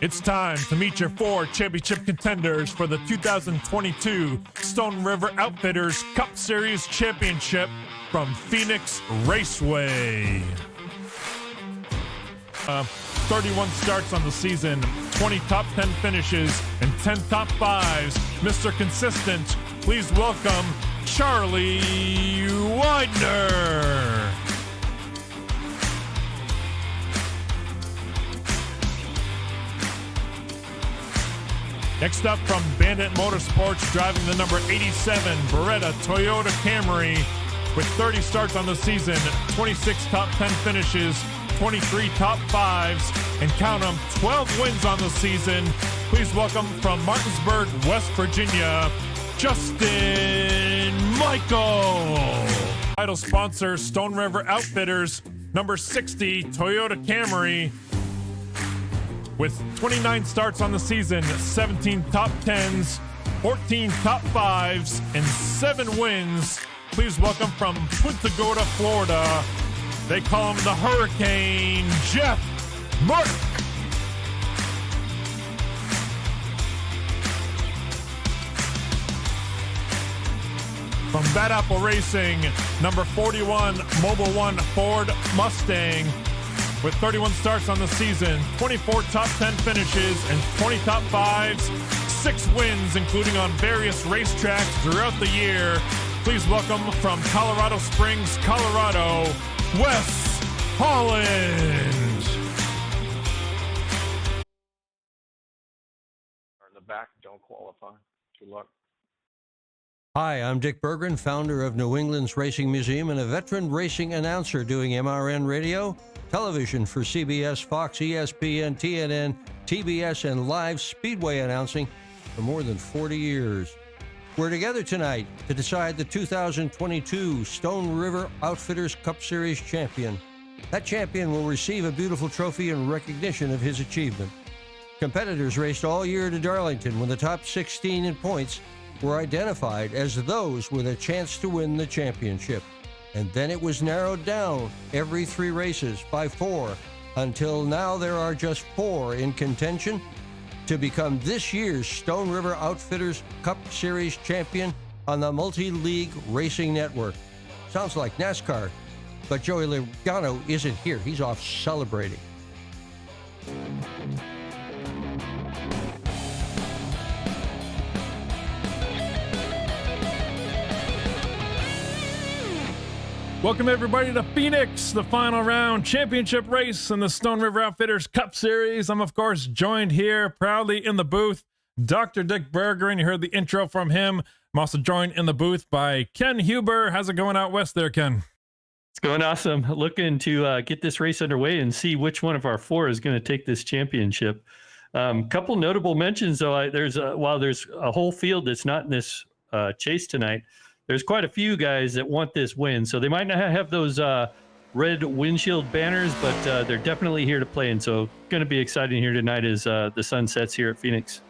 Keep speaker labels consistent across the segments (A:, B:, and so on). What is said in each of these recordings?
A: It's time to meet your 4 championship contenders for the 2022 Stone River Outfitters Cup Series Championship from Phoenix Raceway. 31 starts on the season, 20 top 10 finishes, and 10 top 5s. Mr. Consistent, please welcome Charlie Widener. Next up from Bandit Motorsports, driving the number 87 Beretta Toyota Camry with 30 starts on the season, 26 top 10 finishes, 23 top 5s, and count them, 12 wins on the season. Please welcome from Martinsburg, West Virginia, Justin Michael. Title sponsor, Stone River Outfitters, number 60 Toyota Camry. With 29 starts on the season, 17 top 10s, 14 top 5s, and 7 wins. Please welcome from Punta Gorda, Florida. They call him the Hurricane, Jeff Mark. From Bad Apple Racing, number 41 Mobile One Ford Mustang. With 31 starts on the season, 24 top 10 finishes, and 20 top 5s, 6 wins, including on various racetracks throughout the year. Please welcome from Colorado Springs, Colorado, Wes Holland.
B: In the back, don't qualify. Good luck.
C: Hi, I'm Dick Berggren, founder of New England's Racing Museum and a veteran racing announcer doing MRN radio, television for CBS, Fox, ESPN, TNN, TBS, and live speedway announcing for more than 40 years. We're together tonight to decide the 2022 Stone River Outfitters Cup Series champion. That champion will receive a beautiful trophy in recognition of his achievement. Competitors raced all year to Darlington when the top 16 in points were identified as those with a chance to win the championship. And then it was narrowed down every 3 races by 4, until now there are just 4 in contention to become this year's Stone River Outfitters Cup Series champion on the Multi-League Racing Network. Sounds like NASCAR, but Joey Logano isn't here. He's off celebrating.
A: Welcome everybody to Phoenix, the final round championship race in the Stone River Outfitters Cup Series. I'm of course joined here proudly in the booth, Dr. Dick Berggren. You heard the intro from him. I'm also joined in the booth by Ken Huber. How's it going out west there, Ken?
D: It's going awesome. Looking to get this race underway and see which one of our 4 is going to take this championship. Couple notable mentions though. While there's a whole field that's not in this chase tonight, there's quite a few guys that want this win. So they might not have those red windshield banners, but they're definitely here to play. And so going to be exciting here tonight as the sun sets here at Phoenix.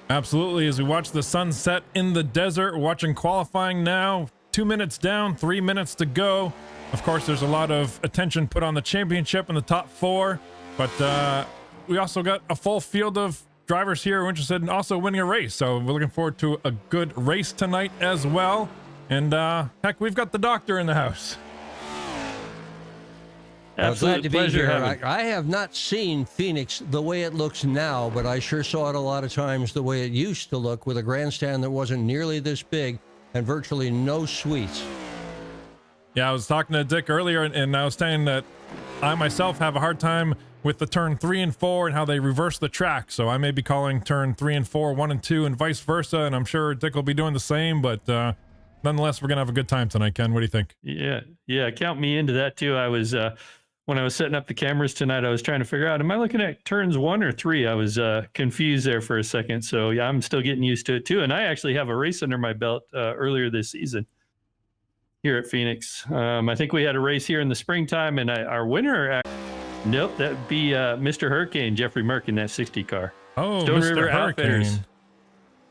A: Absolutely. As we watch the sunset in the desert, watching qualifying now, 2 minutes down, 3 minutes to go. Of course, there's a lot of attention put on the championship in the top 4, but we also got a full field of drivers here who are interested in also winning a race. So we're looking forward to a good race tonight as well. And heck, we've got the doctor in the house.
C: Glad to be here. I have not seen Phoenix the way it looks now, but I sure saw it a lot of times the way it used to look, with a grandstand that wasn't nearly this big and virtually no suites.
A: Yeah, I was talking to Dick earlier, and I was saying that I myself have a hard time with the turn 3 and 4 and how they reverse the track. So I may be calling turn 3 and 4 1 and 2 and vice versa, and I'm sure Dick will be doing the same, but nonetheless, we're going to have a good time tonight, Ken. What do you think?
D: Yeah, count me into that too. I was, when I was setting up the cameras tonight, I was trying to figure out, am I looking at turns 1 or 3? I was confused there for a second. So yeah, I'm still getting used to it too. And I actually have a race under my belt earlier this season here at Phoenix. I think we had a race here in the springtime, and our winner, nope, that'd be Mr. Hurricane, Jeffrey Merck, in that 60 car.
A: Oh,
D: Stone
A: Mr.
D: River
A: Hurricane.
D: Outfitters.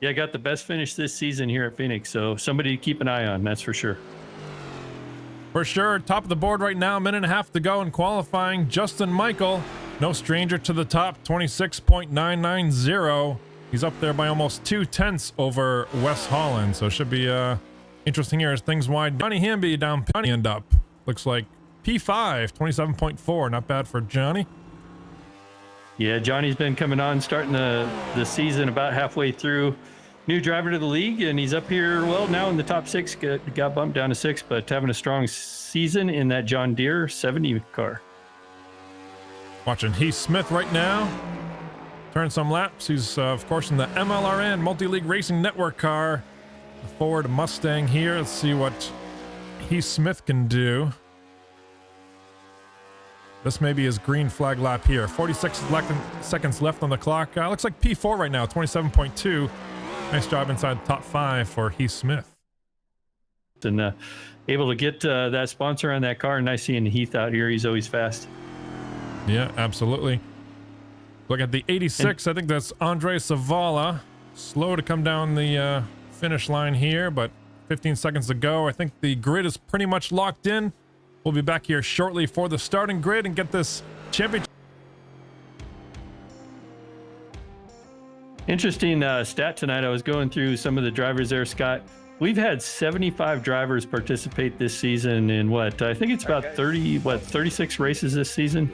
D: Yeah, got the best finish this season here at Phoenix, so somebody to keep an eye on, that's for sure.
A: For sure, top of the board right now, minute and a half to go in qualifying. Justin Michael No stranger to the top, 26.990. He's up there by almost 2/10 over Wes Holland, so it should be interesting here as things wide. Johnny Hamby down end up. Looks like P5, 27.4. Not bad for Johnny.
D: Yeah, Johnny's been coming on, starting the season about halfway through. New driver to the league, and he's up here, well, now in the top 6. Got bumped down to 6, but having a strong season in that John Deere 70 car.
A: Watching Heath Smith right now. Turn some laps. He's, of course, in the MLRN, Multi-League Racing Network car. The Ford Mustang here. Let's see what Heath Smith can do. This may be his green flag lap here. 46 seconds left on the clock. Looks like P4 right now, 27.2. Nice job inside the top 5 for Heath Smith.
D: And able to get that sponsor on that car. Nice seeing Heath out here. He's always fast.
A: Yeah, absolutely. Look at the 86. I think that's Andre Savala. Slow to come down the finish line here, but 15 seconds to go. I think the grid is pretty much locked in. We'll be back here shortly for the starting grid and get this championship.
D: Interesting stat tonight. I was going through some of the drivers there, Scott. We've had 75 drivers participate this season in what? I think it's about 36 races this season.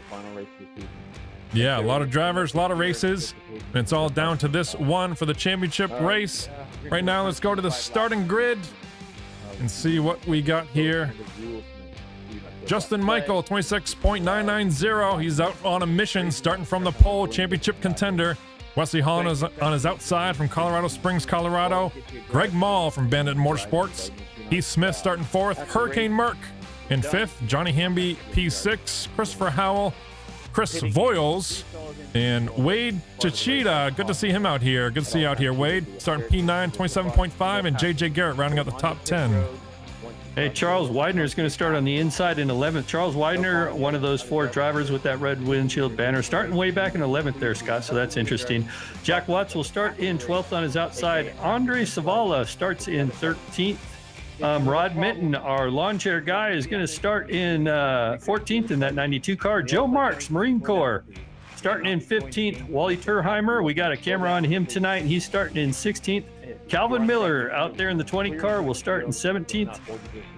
A: Yeah, a lot of drivers, a lot of races. And it's all down to this one for the championship race. Right now, let's go to the starting grid and see what we got here. Justin Michael, 26.990. He's out on a mission, starting from the pole, championship contender. Wesley Holland is on his outside from Colorado Springs, Colorado. Greg Mall from Bandit Motorsports. Heath Smith starting 4th. Hurricane Merck in 5th. Johnny Hamby, P6. Christopher Howell. Chris Voiles. And Wade Chichita. Good to see him out here. Good to see you out here, Wade. Starting P9, 27.5. And JJ Garrett rounding out the top 10.
D: Hey, Charles Widener is going to start on the inside in 11th. Charles Widener, one of those 4 drivers with that red windshield banner, starting way back in 11th there, Scott, so that's interesting. Jack Watts will start in 12th on his outside. Andre Savala starts in 13th. Rod Minton, our lawn chair guy, is going to start in 14th in that 92 car. Joe Marks, Marine Corps, starting in 15th. Wally Turheimer, we got a camera on him tonight. He's starting in 16th. Calvin Miller out there in the 20 car will start in 17th.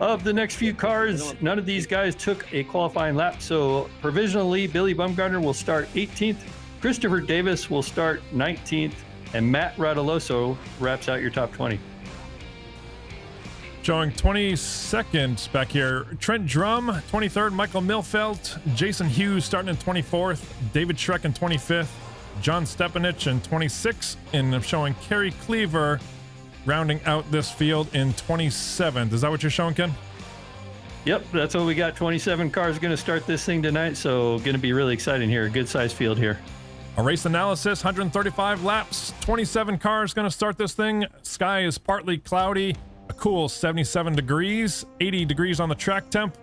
D: Of the next few cars, none of these guys took a qualifying lap, so provisionally Billy Bumgarner will start 18th. Christopher Davis will start 19th, and Matt Radaloso wraps out your top 20.
A: Showing 22nd back here. Trent Drum, 23rd. Michael Milfelt. Jason Hughes starting in 24th. David Schreck in 25th. John Stepanich in 26th. And I'm showing Kerry Cleaver rounding out this field in 27th. Is that what you're showing, Ken?
D: Yep, that's what we got. 27 cars going to start this thing tonight, so going to be really exciting here. Good size field here.
A: A race analysis, 135 laps, 27 cars going to start this thing. Sky is partly cloudy, a cool 77 degrees, 80 degrees on the track temp.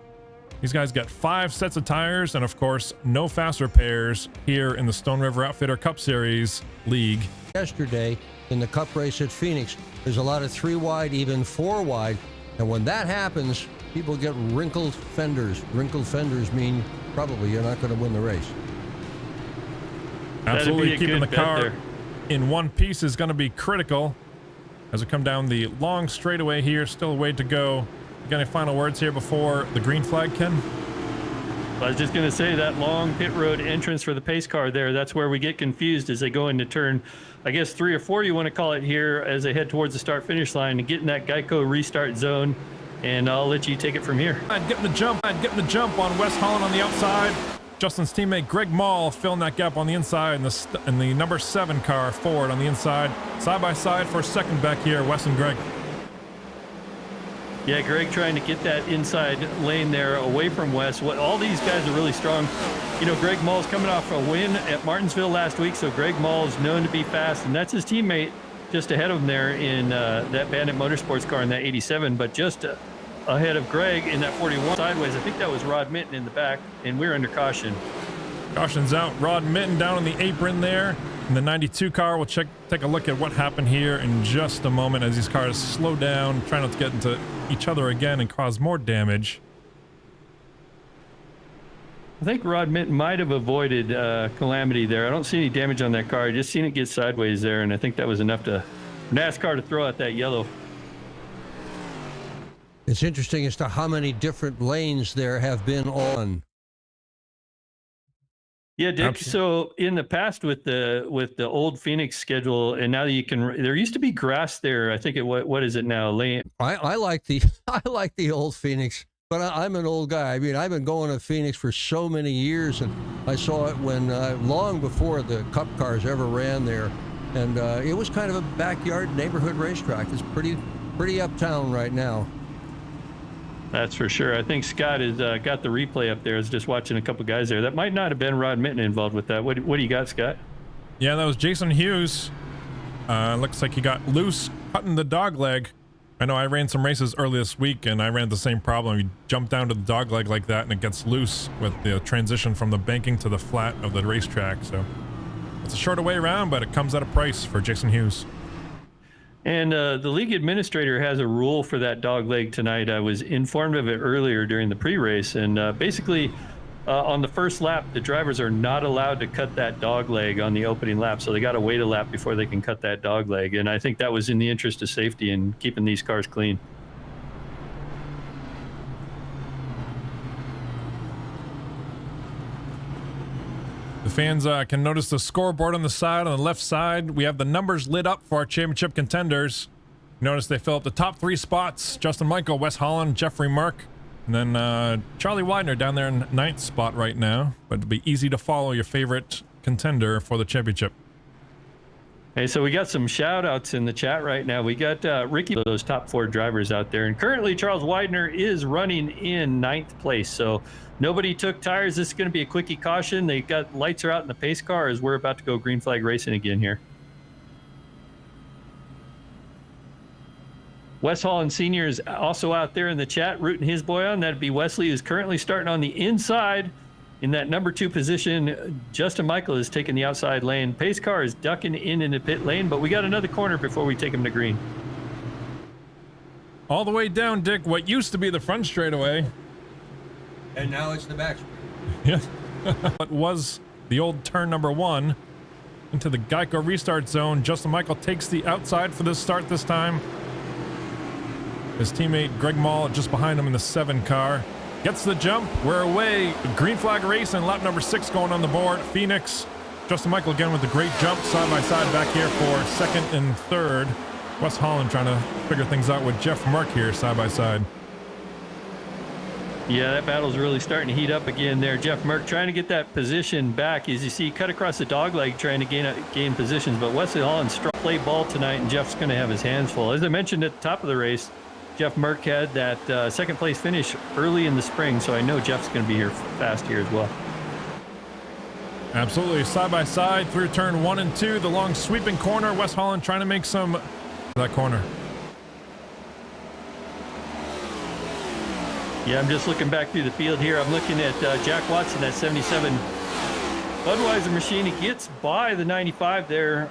A: These guys got 5 sets of tires and, of course, no fast repairs here in the Stone River Outfitter Cup Series League.
C: Yesterday in the Cup race at Phoenix, there's a lot of 3 wide, even 4 wide. And when that happens, people get wrinkled fenders. Wrinkled fenders mean probably you're not going to win the race.
A: Absolutely, keeping the car in one piece is going to be critical as we come down the long straightaway here. Still a way to go. You got any final words here before the green flag, Ken?
D: I was just going to say that long pit road entrance for the pace car there, that's where we get confused as they go into turn, I guess 3 or 4 you want to call it here, as they head towards the start finish line and get in that Geico restart zone. And I'll let you take it from here.
A: I'd get the jump on Wes Holland on the outside. Justin's teammate Greg Mall filling that gap on the inside, and the number 7 car Ford on the inside. Side by side for a second back here, Wes and Greg.
D: Yeah, Greg trying to get that inside lane there away from Wes. All these guys are really strong. You know, Greg Mall's coming off a win at Martinsville last week, so Greg Mall is known to be fast, and that's his teammate just ahead of him there in that Bandit Motorsports car in that 87, but just ahead of Greg in that 41 sideways. I think that was Rod Minton in the back, and we're under caution.
A: Caution's out. Rod Minton down on the apron there. In the 92 car, we'll take a look at what happened here in just a moment as these cars slow down, try not to get into each other again and cause more damage.
D: I think Rod Minton might have avoided calamity there. I don't see any damage on that car. I just seen it get sideways there, and I think that was enough to NASCAR to throw out that yellow.
C: It's interesting as to how many different lanes there have been on.
D: Yeah, Dick.
A: Absolutely.
D: So in the past with the old Phoenix schedule, and now you can. There used to be grass there. I think what is it now? Lane.
C: I like the I like the old Phoenix, but I'm an old guy. I mean, I've been going to Phoenix for so many years, and I saw it when long before the Cup cars ever ran there, and it was kind of a backyard neighborhood racetrack. It's pretty uptown right now.
D: That's for sure. I think Scott has got the replay up there. I was just watching a couple guys there. That might not have been Rod Minton involved with that. What do you got, Scott?
A: Yeah, that was Jason Hughes. Looks like he got loose cutting the dog leg. I know I ran some races early this week, and I ran the same problem. You jump down to the dog leg like that, and it gets loose with the transition from the banking to the flat of the racetrack. So it's a shorter way around, but it comes at a price for Jason Hughes.
D: And the league administrator has a rule for that dog leg tonight. I was informed of it earlier during the pre-race, and basically on the first lap, the drivers are not allowed to cut that dog leg on the opening lap, so they got to wait a lap before they can cut that dog leg. And I think that was in the interest of safety and keeping these cars clean.
A: The fans can notice the scoreboard on the side. On the left side, we have the numbers lit up for our championship contenders. Notice they fill up the top 3 spots. Justin Michael, Wes Holland, Jeffrey Mark, and then Charlie Widener down there in 9th spot right now. But it'll be easy to follow your favorite contender for the championship.
D: Hey, so we got some shout outs in the chat right now. We got Ricky, those top 4 drivers out there. And currently Charles Widener is running in 9th place. So nobody took tires. This is going to be a quickie caution. They got lights are out in the pace car as we're about to go green flag racing again here. Wes Holland Sr. is also out there in the chat rooting his boy on. That'd be Wesley, who's currently starting on the inside in that number 2 position. Justin Michael is taking the outside lane. Pace car is ducking in the pit lane, but we got another corner before we take him to green.
A: All the way down, Dick, what used to be the front straightaway.
C: And now it's the back.
A: Yeah. It was the old turn number 1 into the Geico restart zone. Justin Michael takes the outside for this start this time. His teammate Greg Mall just behind him in the 7 car. Gets the jump. We're away. Green flag race and lap number 6 going on the board. Phoenix. Justin Michael again with the great jump side by side back here for 2nd and 3rd. Wes Holland trying to figure things out with Jeff Merck here side by side.
D: Yeah, that battle's really starting to heat up again there. Jeff Merck trying to get that position back. As you see, cut across the dog leg trying to gain positions. But Wesley Holland play ball tonight, and Jeff's going to have his hands full. As I mentioned at the top of the race, Jeff Merck had that 2nd place finish early in the spring, so I know Jeff's going to be here fast here as well.
A: Absolutely. Side by side through turn 1 and 2. The long sweeping corner. Wes Holland trying to make some that corner.
D: Yeah, I'm just looking back through the field here. I'm looking at Jack Watson, that 77 Budweiser machine. He gets by the 95 there,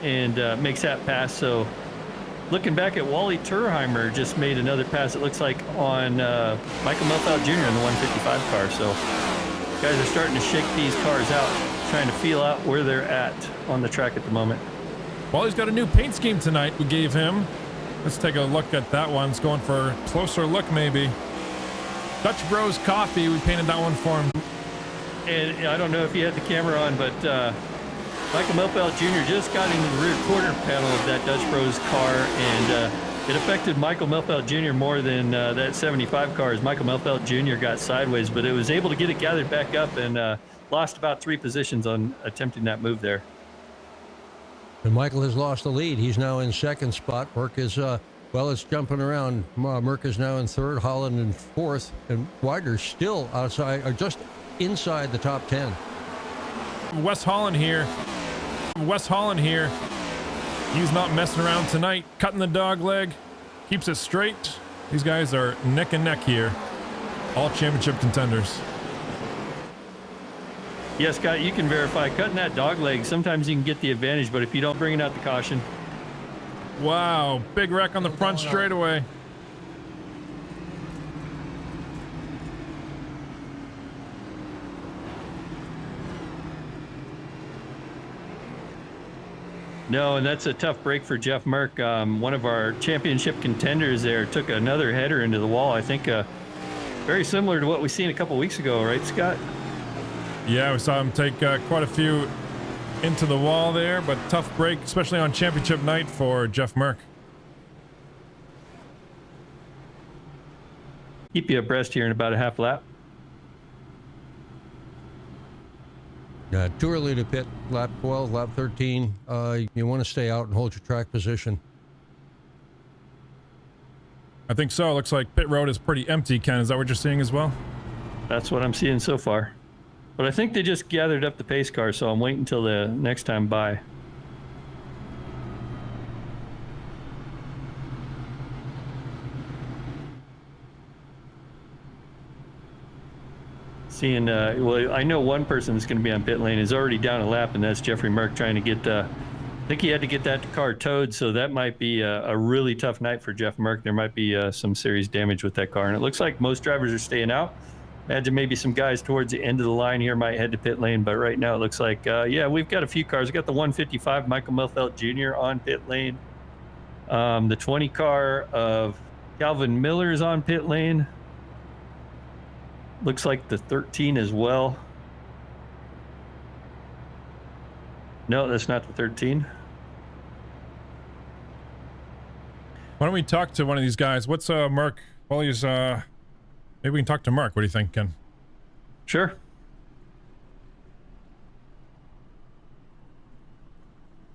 D: and makes that pass. So looking back at Wally Turheimer, just made another pass, it looks like, on Michael Melfeld Jr. in the 155 car. So guys are starting to shake these cars out, trying to feel out where they're at on the track at the moment.
A: Wally's got a new paint scheme tonight we gave him. Let's take a look at that one. It's going for a closer look, maybe. Dutch Bros Coffee, we painted that one for him.
D: And I don't know if you had the camera on, but Michael Melfeld Jr. just got into the rear quarter panel of that Dutch Bros car, and it affected Michael Melfeld Jr. more than that 75 car, as Michael Melfeld Jr. got sideways, but it was able to get it gathered back up and lost about 3 positions on attempting that move there.
C: And Michael has lost the lead. He's now in 2nd spot. Merck is, it's jumping around. Merck is now in 3rd, Holland in 4th, and Widener's still outside, or just inside the top 10.
A: Wes Holland here. He's not messing around tonight. Cutting the dog leg. Keeps it straight. These guys are neck and neck here. All championship contenders.
D: Yes, Scott, you can verify. Cutting that dog leg, sometimes you can get the advantage, but if you don't bring it out the caution.
A: Wow, big wreck on the front straightaway.
D: No, and that's a tough break for Jeff Merck. One of our championship contenders there took another header into the wall. I think very similar to what we seen a couple weeks ago, right, Scott?
A: Yeah, we saw him take quite a few into the wall there, but tough break, especially on championship night for Jeff Merck.
D: Keep you abreast here in about a half lap.
C: Too early to pit. Lap 12, lap 13. You want to stay out and hold your track position.
A: I think so. It looks like pit road is pretty empty, Ken. Is that what you're seeing as well?
D: That's what I'm seeing so far. But I think they just gathered up the pace car, so I'm waiting until the next time by. Seeing, well, I know one person that's going to be on pit lane is already down a lap, and that's Jeffrey Merck trying to get, I think he had to get that car towed, so that might be a really tough night for Jeff Merck. There might be some serious damage with that car, and it looks like most drivers are staying out. Imagine maybe some guys towards the end of the line here might head to pit lane, but right now it looks like, yeah, we've got a few cars. We've got the 155 Michael Melfelt Jr. on pit lane. The 20 car of Calvin Miller is on pit lane. Looks like the 13 as well. No, that's not the 13.
A: Why don't we talk to one of these guys? What's Merck? Well, he's maybe we can talk to Merck. What do you think, Ken?
D: Sure.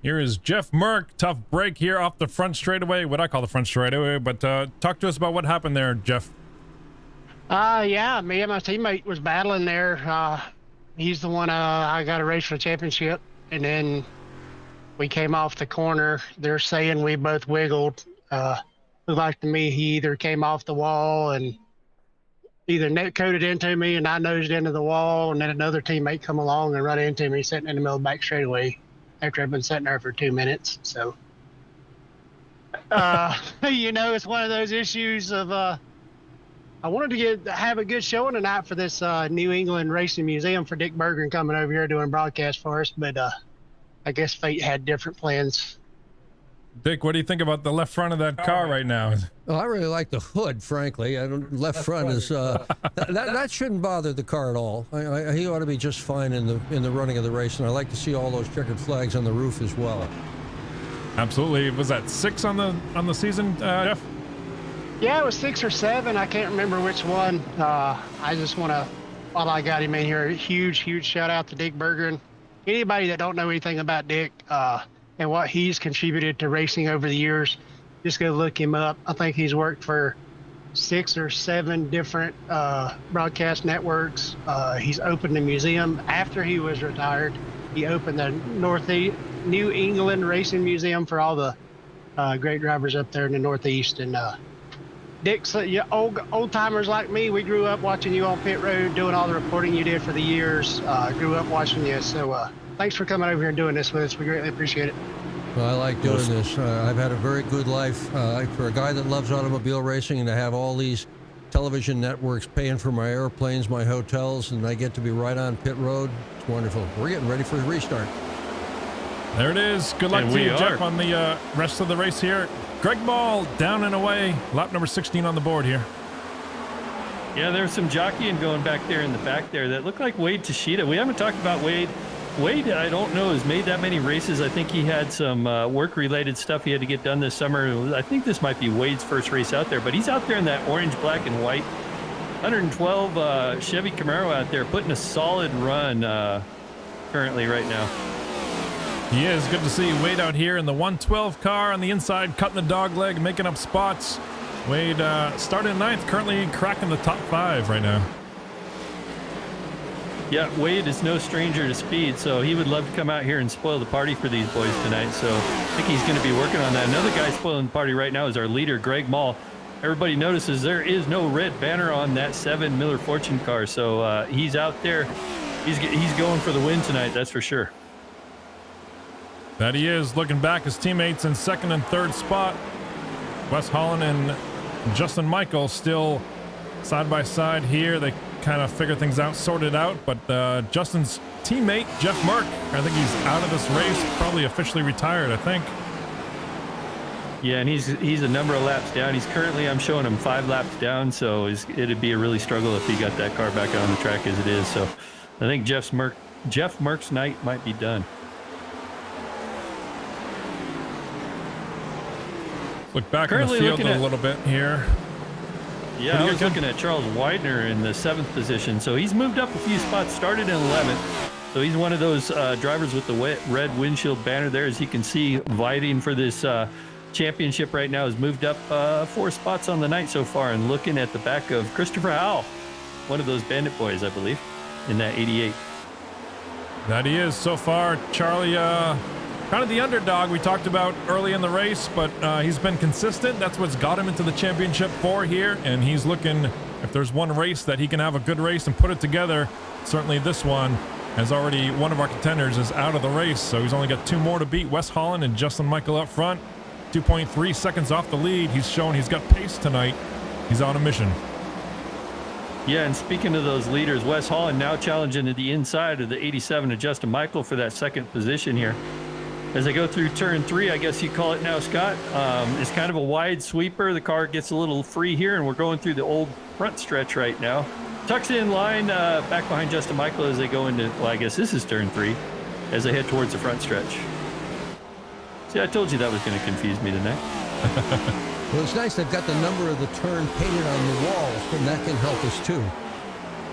A: Here is Jeff Merck. Tough break here off the front straightaway. What I call the front straightaway. But talk to us about what happened there, Jeff.
E: Yeah, me and my teammate was battling there. He's the one I got a race for the championship, and then we came off the corner. They're saying we both wiggled. Looked like to me he either came off the wall and either net coated into me, and I nosed into the wall, and then another teammate come along and run into me sitting in the middle of the back straightaway after I've been sitting there for 2 minutes. So, you know, it's one of those issues of I wanted to have a good showing tonight for this New England Racing Museum for Dick Berggren coming over here doing broadcast for us, but I guess fate had different plans.
A: Dick, what do you think about the left front of that car right now?
C: Well, I really like the hood, frankly. Left front is that shouldn't bother the car at all. He ought to be just fine in the running of the race, and I like to see all those checkered flags on the roof as well.
A: Absolutely. Was that 6 on the season, Jeff?
E: Yeah, it was 6 or 7. I can't remember which one. I just want to, while I got him in here, huge shout out to Dick Berggren. Anybody that don't know anything about Dick and what he's contributed to racing over the years, just go look him up. I think he's worked for 6 or 7 different broadcast networks. He's opened a museum after he was retired. He opened the New England Racing Museum for all the great drivers up there in the Northeast. And Dick's old timers like me, we grew up watching you on pit road, doing all the reporting you did for the years. Grew up watching you. So thanks for coming over here and doing this with us. We greatly appreciate it.
C: Well, I like doing this. I've had a very good life for a guy that loves automobile racing, and to have all these television networks paying for my airplanes, my hotels, and I get to be right on pit road. It's wonderful. We're getting ready for the restart.
A: There it is. Good luck to you, Jeff, on the rest of the race here. Greg Ball down and away. Lap number 16 on the board here.
D: Yeah, there's some jockeying going back there in the back there that looked like Wade Tashida. We haven't talked about Wade. Wade, I don't know, has made that many races. I think he had some work-related stuff he had to get done this summer. I think this might be Wade's first race out there, but he's out there in that orange, black, and white 112 Chevy Camaro out there, putting a solid run currently right now.
A: He is. Good to see Wade out here in the 112 car on the inside, cutting the dog leg, making up spots. Wade started 9th, currently cracking the top 5 right now.
D: Yeah, Wade is no stranger to speed, so he would love to come out here and spoil the party for these boys tonight. So I think he's going to be working on that. Another guy spoiling the party right now is our leader, Greg Mall. Everybody notices there is no red banner on that 7 Miller Fortune car, so he's out there. He's going for the win tonight, that's for sure.
A: That he is. Looking back, his teammates in 2nd and 3rd spot. Wes Holland and Justin Michael still side by side here. They kind of figure things out, sort it out. But Justin's teammate, Jeff Mark, I think he's out of this race, probably officially retired, I think.
D: Yeah, and he's a number of laps down. He's currently, I'm showing him 5 laps down, so it'd be a really struggle if he got that car back on the track as it is. So I think Jeff Merck's night might be done.
A: Look back
D: Currently
A: in the field a little bit here.
D: Yeah, I was looking at Charles Widener in the 7th position. So he's moved up a few spots, started in 11th. So he's one of those drivers with the red windshield banner there. As you can see, vying for this championship right now has moved up 4 spots on the night so far, and looking at the back of Christopher Howell, one of those Bandit boys, I believe, in that 88.
A: That he is so far. Charlie, kind of the underdog we talked about early in the race, but he's been consistent. That's what's got him into the championship 4 here, and he's looking, if there's one race that he can have a good race and put it together, certainly this one, as already one of our contenders is out of the race, so he's only got 2 more to beat. Wes Holland and Justin Michael up front. 2.3 seconds off the lead. He's showing he's got pace tonight. He's on a mission.
D: Yeah, and speaking of those leaders, Wes Holland now challenging to the inside of the 87 of Justin Michael for that 2nd position here. As I go through turn 3, I guess you call it now, Scott, it's kind of a wide sweeper. The car gets a little free here, and we're going through the old front stretch right now. Tucks in line back behind Justin Michael as they go into, well, I guess this is turn 3, as they head towards the front stretch. See, I told you that was going to confuse me tonight.
C: Well, it's nice they've got the number of the turn painted on the walls, and that can help us too.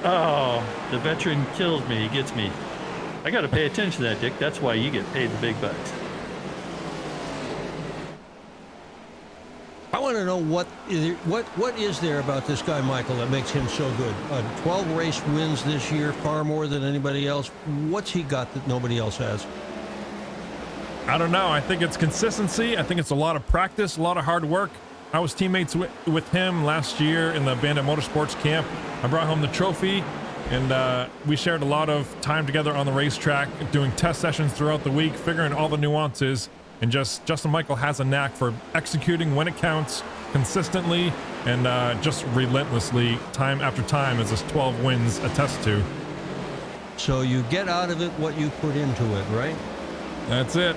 D: Oh, the veteran kills me. He gets me. I got to pay attention to that, Dick. That's why you get paid the big bucks.
C: I want to know what is there about this guy, Michael, that makes him so good? 12 race wins this year, far more than anybody else. What's he got that nobody else has?
A: I don't know. I think it's consistency. I think it's a lot of practice, a lot of hard work. I was teammates with him last year in the Bandit Motorsports camp. I brought home the trophy, and we shared a lot of time together on the racetrack, doing test sessions throughout the week, figuring all the nuances. And Justin Michael has a knack for executing when it counts, consistently, and just relentlessly, time after time, as his 12 wins attest to.
C: So you get out of it what you put into it, right?
A: That's it.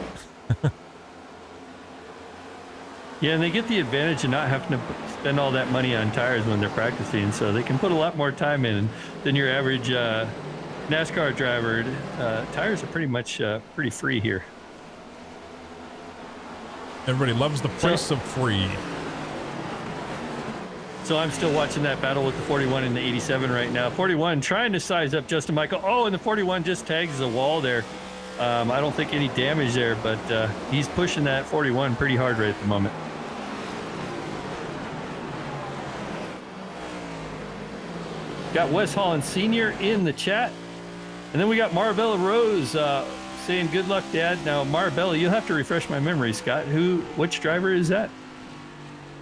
D: Yeah, and they get the advantage of not having to spend all that money on tires when they're practicing, so they can put a lot more time in than your average NASCAR driver. Tires are pretty much pretty free here.
A: Everybody loves the price of free.
D: So I'm still watching that battle with the 41 and the 87 right now. 41 trying to size up Justin Michael. Oh, and the 41 just tags the wall there. I don't think any damage there, but he's pushing that 41 pretty hard right at the moment. Got Wes Holland Sr. in the chat. And then we got Marabella Rose saying, good luck, Dad. Now, Marabella, you'll have to refresh my memory, Scott. Which driver is that?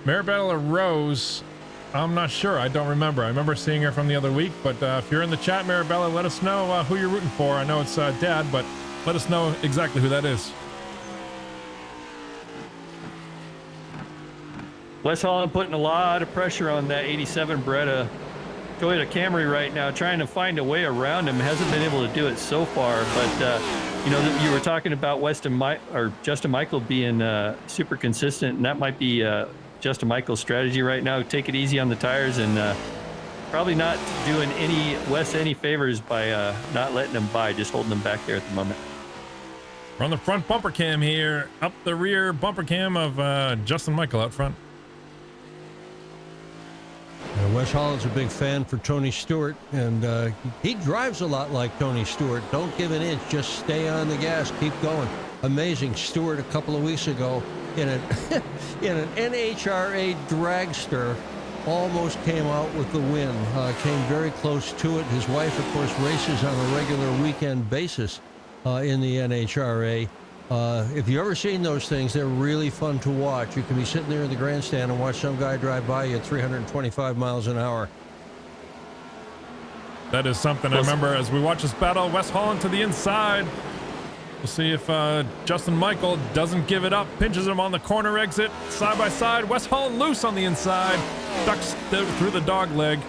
A: Marabella Rose, I'm not sure. I don't remember. I remember seeing her from the other week, but if you're in the chat, Marabella, let us know who you're rooting for. I know it's Dad, but let us know exactly who that is.
D: Wes Holland putting a lot of pressure on that 87 Beretta Toyota Camry right now, trying to find a way around him. Hasn't been able to do it so far, but you know, you were talking about Justin Michael being super consistent, and that might be Justin Michael's strategy right now. Take it easy on the tires, and probably not doing Wes any favors by not letting him by, just holding him back there at the moment.
A: We're on the front bumper cam here, up the rear bumper cam of Justin Michael out front.
C: Wes Holland's a big fan for Tony Stewart, and he drives a lot like Tony Stewart. Don't give an inch, just stay on the gas, keep going. Amazing. Stewart a couple of weeks ago in an NHRA dragster almost came out with the win, came very close to it. His wife, of course, races on a regular weekend basis in the NHRA. If you've ever seen those things, they're really fun to watch. You can be sitting there in the grandstand and watch some guy drive by you at 325 miles an hour.
A: That is something I remember as we watch this battle. Wes Holland to the inside. We'll see if Justin Michael doesn't give it up. Pinches him on the corner exit, side by side. Wes Holland loose on the inside. Ducks through the dog leg.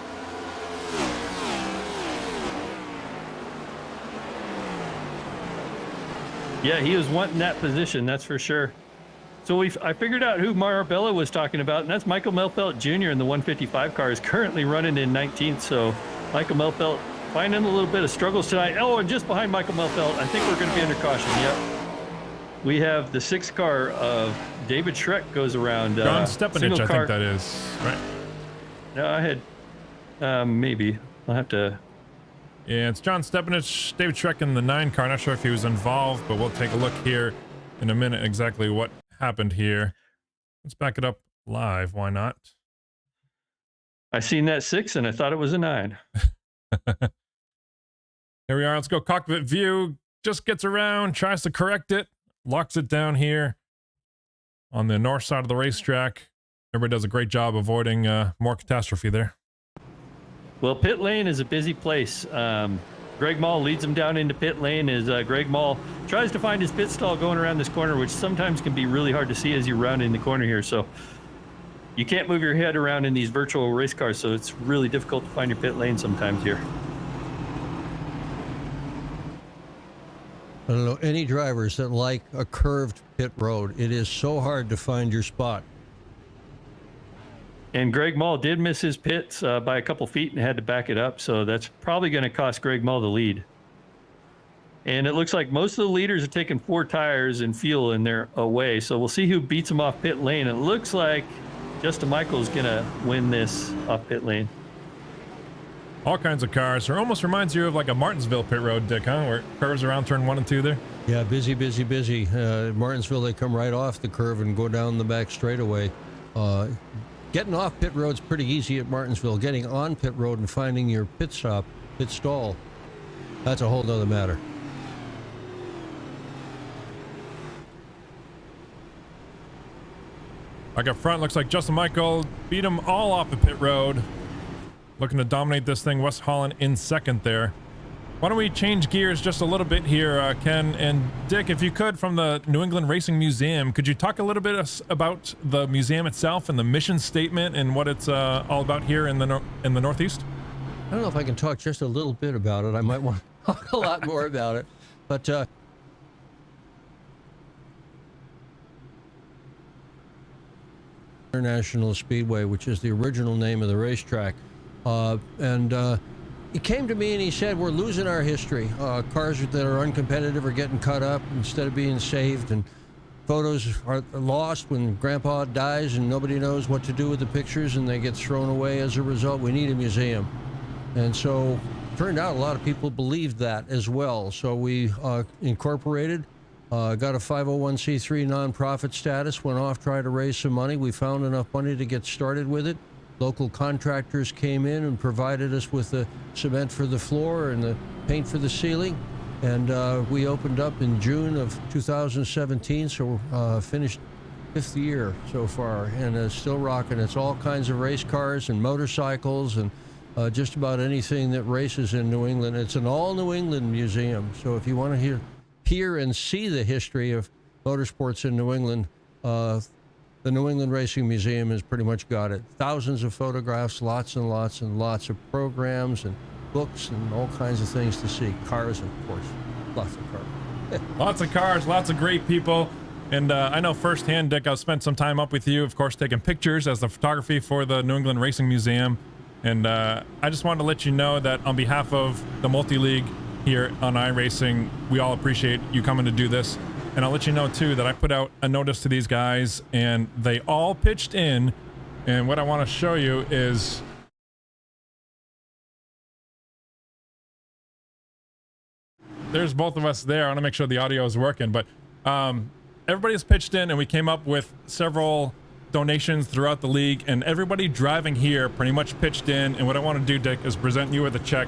D: Yeah, he was wanting that position, that's for sure. So I figured out who Marabella was talking about, and that's Michael Melfelt Jr. in the 155 car, is currently running in 19th. So Michael Melfelt finding a little bit of struggles tonight. Oh, and just behind Michael Melfelt, I think we're going to be under caution. Yep. We have the 6th car of David Schreck goes around.
A: John Stepanich, I think that is, right?
D: No, I had, maybe. I'll have to.
A: Yeah, it's John Stepanich, David Schreck in the 9 car. Not sure if he was involved, but we'll take a look here in a minute exactly what happened here. Let's back it up live. Why not?
D: I seen that 6 and I thought it was a 9.
A: Here we are. Let's go cockpit view. Just gets around, tries to correct it, locks it down here on the north side of the racetrack. Everybody does a great job avoiding more catastrophe there.
D: Well, pit lane is a busy place. Greg Mall leads him down into pit lane as Greg Mall tries to find his pit stall going around this corner, which sometimes can be really hard to see as you round in the corner here. So you can't move your head around in these virtual race cars, so it's really difficult to find your pit lane sometimes here.
C: I don't know any drivers that like a curved pit road. It is so hard to find your spot.
D: And Greg Mall did miss his pits by a couple feet and had to back it up, so that's probably going to cost Greg Mall the lead. And it looks like most of the leaders are taking 4 tires and fuel in their away, so we'll see who beats them off pit lane. It looks like Justin Michael's going to win this off pit lane.
A: All kinds of cars. It almost reminds you of like a Martinsville pit road, Dick, huh? Where it curves around turn 1 and 2 there.
C: Yeah, busy. Martinsville, they come right off the curve and go down the back straightaway. Getting off pit road's pretty easy at Martinsville. Getting on pit road and finding your pit stall, that's a whole nother matter.
A: Back up front, looks like Justin Michael beat them all off the pit road. Looking to dominate this thing. Wes Holland in second there. Why don't we change gears just a little bit here, Ken and Dick, if you could, from the New England Racing Museum, could you talk a little bit about the museum itself and the mission statement and what it's all about here in the Northeast?
C: I don't know if I can talk just a little bit about it. I might want to talk a lot more about it, but International Speedway, which is the original name of the racetrack, he came to me and he said, we're losing our history. Cars that are uncompetitive are getting cut up instead of being saved, and photos are lost when Grandpa dies and nobody knows what to do with the pictures and they get thrown away as a result. We need a museum. And so turned out a lot of people believed that as well. So we incorporated, got a 501c3 nonprofit status, went off, tried to raise some money. We found enough money to get started with it. Local contractors came in and provided us with the cement for the floor and the paint for the ceiling. And we opened up in June of 2017, so we're finished 5th year so far, and it's still rocking. It's all kinds of race cars and motorcycles and just about anything that races in New England. It's an all New England museum, so if you want to hear and see the history of motorsports in New England, the New England Racing Museum has pretty much got it. Thousands of photographs, lots and lots and lots of programs and books and all kinds of things to see. Cars, of course. Lots of cars.
A: Lots of cars, lots of great people. And I know firsthand, Dick, I've spent some time up with you, of course, taking pictures as the photography for the New England Racing Museum. And I just wanted to let you know that on behalf of the multi-league here on iRacing, we all appreciate you coming to do this. And I'll let you know, too, that I put out a notice to these guys, and they all pitched in. And what I want to show you is... there's both of us there. I want to make sure the audio is working. But everybody's pitched in, and we came up with several donations throughout the league. And everybody driving here pretty much pitched in. And what I want to do, Dick, is present you with a check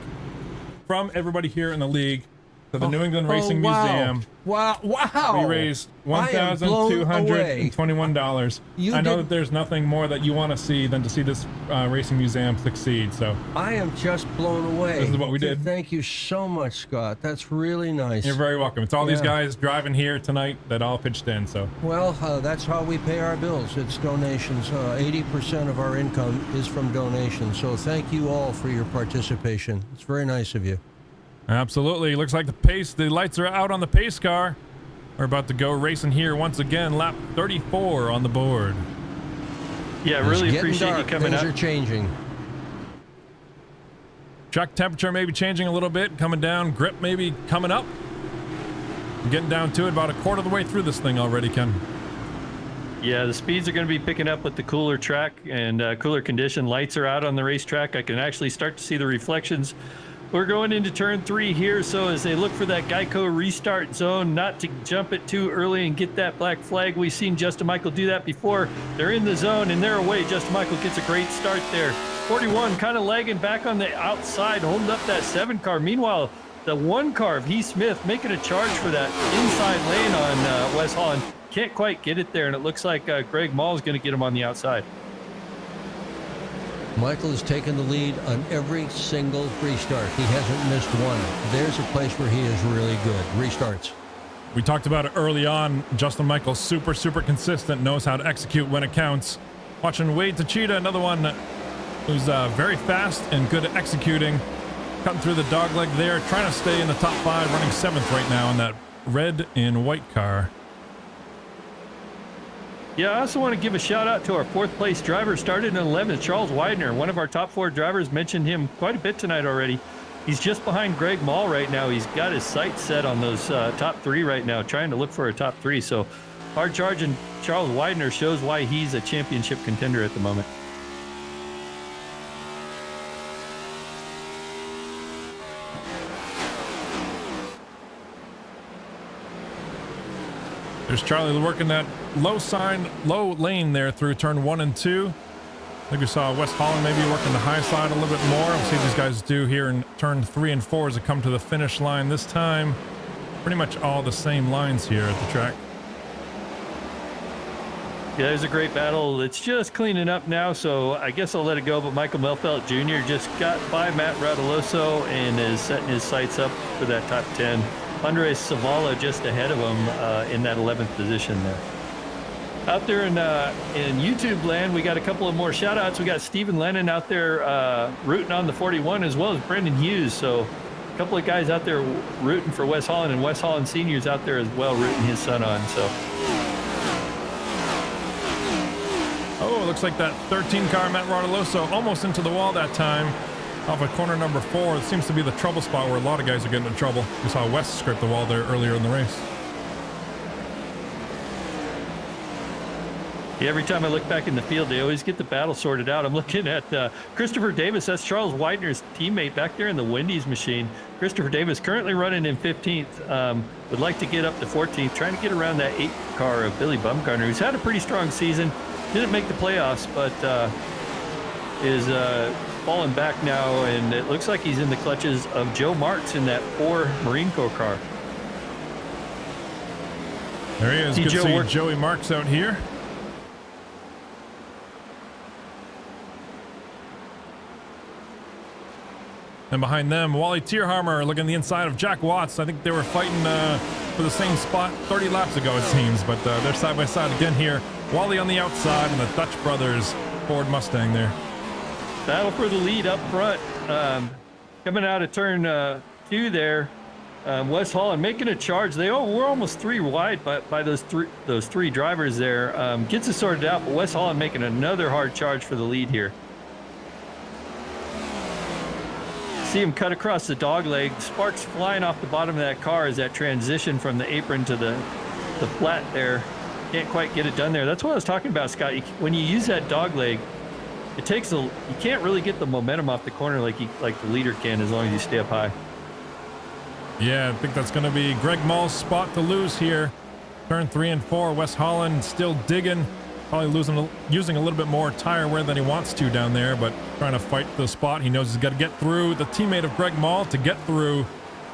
A: from everybody here in the league to the New England Racing Museum.
C: Wow.
A: We raised $1,221. I know that there's nothing more that you want to see than to see this racing museum succeed. So
C: I am just blown away.
A: This is what we did.
C: Thank you so much, Scott. That's really nice.
A: You're very welcome. It's all these guys driving here tonight that all pitched in. So
C: well, that's how we pay our bills. It's donations. 80% of our income is from donations. So thank you all for your participation. It's very nice of you.
A: Absolutely. Looks like the lights are out on the pace car. We're about to go racing here once again. Lap 34 on the board.
D: Yeah, really appreciate you coming up.
C: Things are changing.
A: Track temperature may be changing a little bit, coming down. Grip maybe coming up. Getting down to it about a quarter of the way through this thing already, Ken.
D: Yeah, the speeds are going to be picking up with the cooler track and cooler condition. Lights are out on the racetrack. I can actually start to see the reflections. We're going into turn 3 here, so as they look for that Geico restart zone, not to jump it too early and get that black flag. We've seen Justin Michael do that before. They're in the zone and they're away. Justin Michael gets a great start there. 41 kind of lagging back on the outside, holding up that 7 car. Meanwhile, the 1 car of Heath Smith making a charge for that inside lane on West Holland. Can't quite get it there, and it looks like Greg Mall is going to get him on the outside.
C: Michael has taken the lead on every single restart. He hasn't missed one. There's a place where he is really good. Restarts.
A: We talked about it early on. Justin Michael, super consistent, knows how to execute when it counts. Watching Wade Tachita, another one who's very fast and good at executing. Cutting through the dog leg there, trying to stay in the top 5, running 7th right now in that red and white car.
D: Yeah, I also want to give a shout out to our 4th place driver, started in 11th, Charles Widener. One of our top 4 drivers, mentioned him quite a bit tonight already. He's just behind Greg Mall right now. He's got his sights set on those top 3 right now, trying to look for a top 3. So hard charging Charles Widener shows why he's a championship contender at the moment.
A: There's Charlie working that low lane there through turn 1 and 2. I think we saw West Holland maybe working the high side a little bit more. We'll see what these guys do here in turn 3 and 4 as they come to the finish line. This time, pretty much all the same lines here at the track.
D: Yeah, there's a great battle. It's just cleaning up now, so I guess I'll let it go. But Michael Melfelt Jr. just got by Matt Radaloso and is setting his sights up for that top 10. Andres Savala just ahead of him in that 11th position there. Out there in YouTube land, we got a couple of more shout outs. We got Stephen Lennon out there rooting on the 41, as well as Brendan Hughes. So a couple of guys out there rooting for West Holland, and West Holland seniors out there as well rooting his son on. So.
A: Oh, it looks like that 13 car, Matt Radaloso, almost into the wall that time. Off at corner number 4, it seems to be the trouble spot where a lot of guys are getting in trouble. We saw West scrape the wall there earlier in the race.
D: Yeah, every time I look back in the field, they always get the battle sorted out. I'm looking at Christopher Davis. That's Charles Widener's teammate back there in the Wendy's machine. Christopher Davis currently running in 15th. Would like to get up to 14th, trying to get around that 8 car of Billy Bumgarner, who's had a pretty strong season. Didn't make the playoffs, but is falling back now, and it looks like he's in the clutches of Joe Marks in that 4 Marine Corps car.
A: There he is. Good to see Joey Marks out here. And behind them, Wally Tierhammer looking the inside of Jack Watts. I think they were fighting for the same spot 30 laps ago, it seems, but they're side by side again here. Wally on the outside and the Dutch brothers Ford Mustang there.
D: Battle for the lead up front. Coming out of turn 2 there. West Holland making a charge. We're almost 3 wide by those three drivers there. Gets it sorted out, but West Holland making another hard charge for the lead here. See him cut across the dog leg. Sparks flying off the bottom of that car as that transition from the apron to the flat there. Can't quite get it done there. That's what I was talking about, Scott. When you use that dog leg, it takes you can't really get the momentum off the corner like the leader can, as long as you stay up high.
A: Yeah, I think that's going to be Greg Mall's spot to lose here. Turn 3 and 4. West Holland still digging. Probably using a little bit more tire wear than he wants to down there, but trying to fight the spot. He knows he's got to get through the teammate of Greg Mall to get through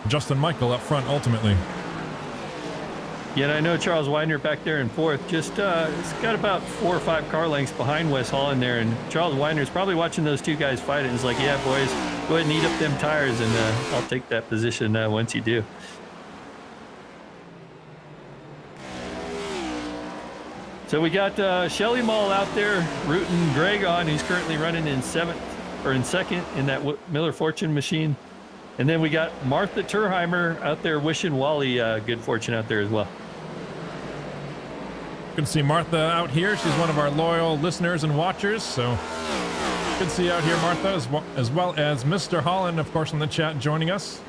A: Justin Michael up front ultimately.
D: Yeah, and I know Charles Widener back there in 4th. Just it's got about 4 or 5 car lengths behind West Holland there, and Charles Widener's probably watching those 2 guys fight it and is like, yeah, boys, go ahead and eat up them tires, and I'll take that position once you do. So we got Shelly Mall out there rooting Greg on, who's currently running in 2nd in that Miller Fortune machine. And then we got Martha Turheimer out there wishing Wally good fortune out there as well.
A: Good to see Martha out here. She's one of our loyal listeners and watchers, so good to see you out here, Martha, as well as Mr. Holland, of course, in the chat joining us,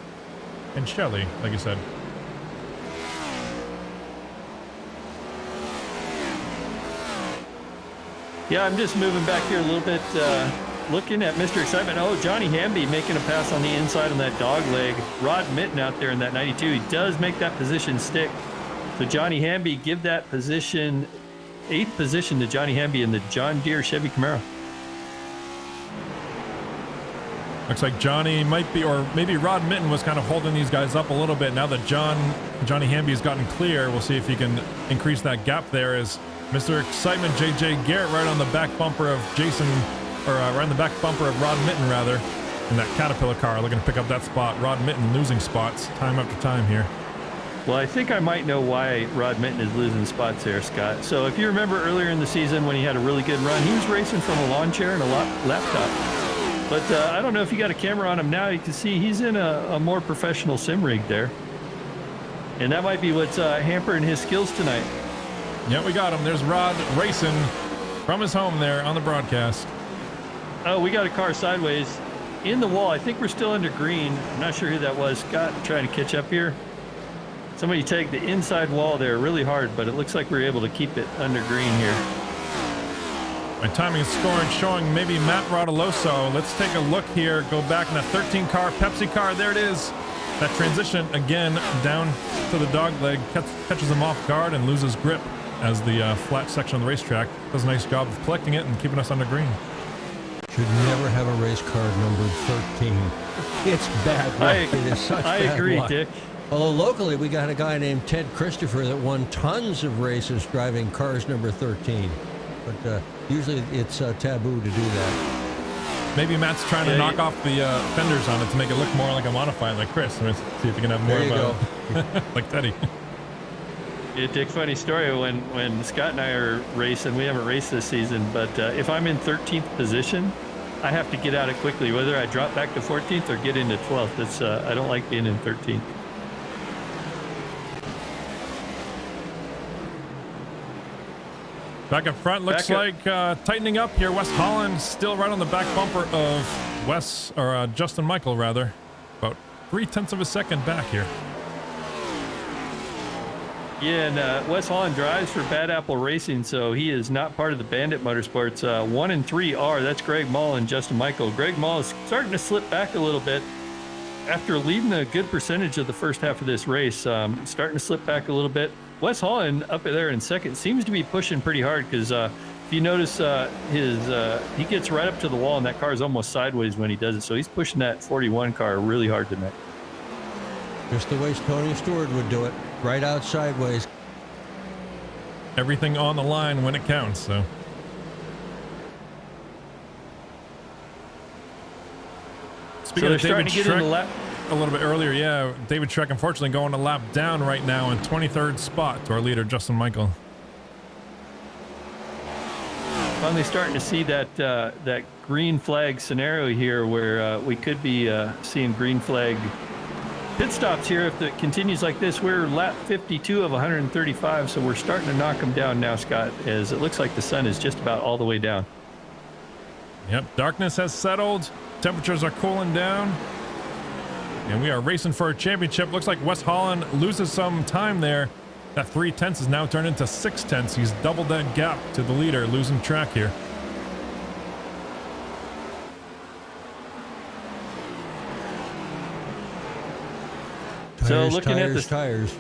A: and Shelly, like you said.
D: Yeah, I'm just moving back here a little bit, looking at Mr. Excitement. Oh, Johnny Hamby making a pass on the inside on that dog leg. Rod Mitten out there in that 92. He does make that position stick. So Johnny Hamby, give that position, 8th position to Johnny Hamby in the John Deere Chevy Camaro.
A: Looks like Johnny might be, or maybe Rod Mitten was kind of holding these guys up a little bit. Now that Johnny Hamby has gotten clear, we'll see if he can increase that gap there as Mr. Excitement, JJ Garrett, right on the back bumper of Jason, or right on the back bumper of Rod Mitten, rather, in that Caterpillar car, looking to pick up that spot. Rod Mitten losing spots time after time here.
D: Well, I think I might know why Rod Mitten is losing spots there, Scott. So if you remember earlier in the season when he had a really good run, he was racing from a lawn chair and a laptop. But I don't know if you got a camera on him now. You can see he's in a more professional sim rig there. And that might be what's hampering his skills tonight.
A: Yeah, we got him. There's Rod racing from his home there on the broadcast.
D: Oh, we got a car sideways in the wall. I think we're still under green. I'm not sure who that was. Scott, trying to catch up here. Somebody tagged the inside wall there really hard, but it looks like we were able to keep it under green here.
A: My timing is scoring, showing maybe Matt Rodoloso. Let's take a look here. Go back in that 13 car, Pepsi car. There it is. That transition again down to the dog leg catches him off guard and loses grip as the flat section of the racetrack does a nice job of collecting it and keeping us under green.
C: Should never have a race car numbered 13. It's bad luck. It is such
D: I
C: bad
D: agree,
C: luck.
D: Dick.
C: Although locally, we got a guy named Ted Christopher that won tons of races driving cars number 13. But usually it's taboo to do that.
A: Maybe Matt's trying to knock off the fenders on it to make it look more like a modified like Chris. Let's see if you can have more of a like Teddy.
D: Yeah, Dick, funny story. When Scott and I are racing, we haven't raced this season, but if I'm in 13th position, I have to get out it quickly, whether I drop back to 14th or get into 12th. It's I don't like being in 13th.
A: Back up front, looks like tightening up here. Wes Holland still right on the back bumper of Justin Michael, rather. About 0.3 of a second back here.
D: Yeah, and Wes Holland drives for Bad Apple Racing, so he is not part of the Bandit Motorsports. 1 and 3 are. That's Greg Mull and Justin Michael. Greg Mull is starting to slip back a little bit after leading a good percentage of the first half of this race. Starting to slip back a little bit. Wes Holland up there in second seems to be pushing pretty hard because if you notice he gets right up to the wall and that car is almost sideways when he does it. So he's pushing that 41 car really hard tonight.
C: Just the way Tony Stewart would do it, right out sideways.
A: Everything on the line when it counts, so. Speaking of David Schreck, a little bit earlier, yeah, David Schreck unfortunately going a lap down right now in 23rd spot to our leader, Justin Michael.
D: Finally starting to see that green flag scenario here where we could be seeing green flag pit stops here. If it continues like this, we're lap 52 of 135, so we're starting to knock them down now, Scott, as it looks like the sun is just about all the way down.
A: Yep, darkness has settled, temperatures are cooling down, and we are racing for a championship. Looks like Wes Holland loses some time there. That 0.3 is now turned into 0.6. He's doubled that gap to the leader, losing track here.
C: Tires,
D: looking at the
C: tires.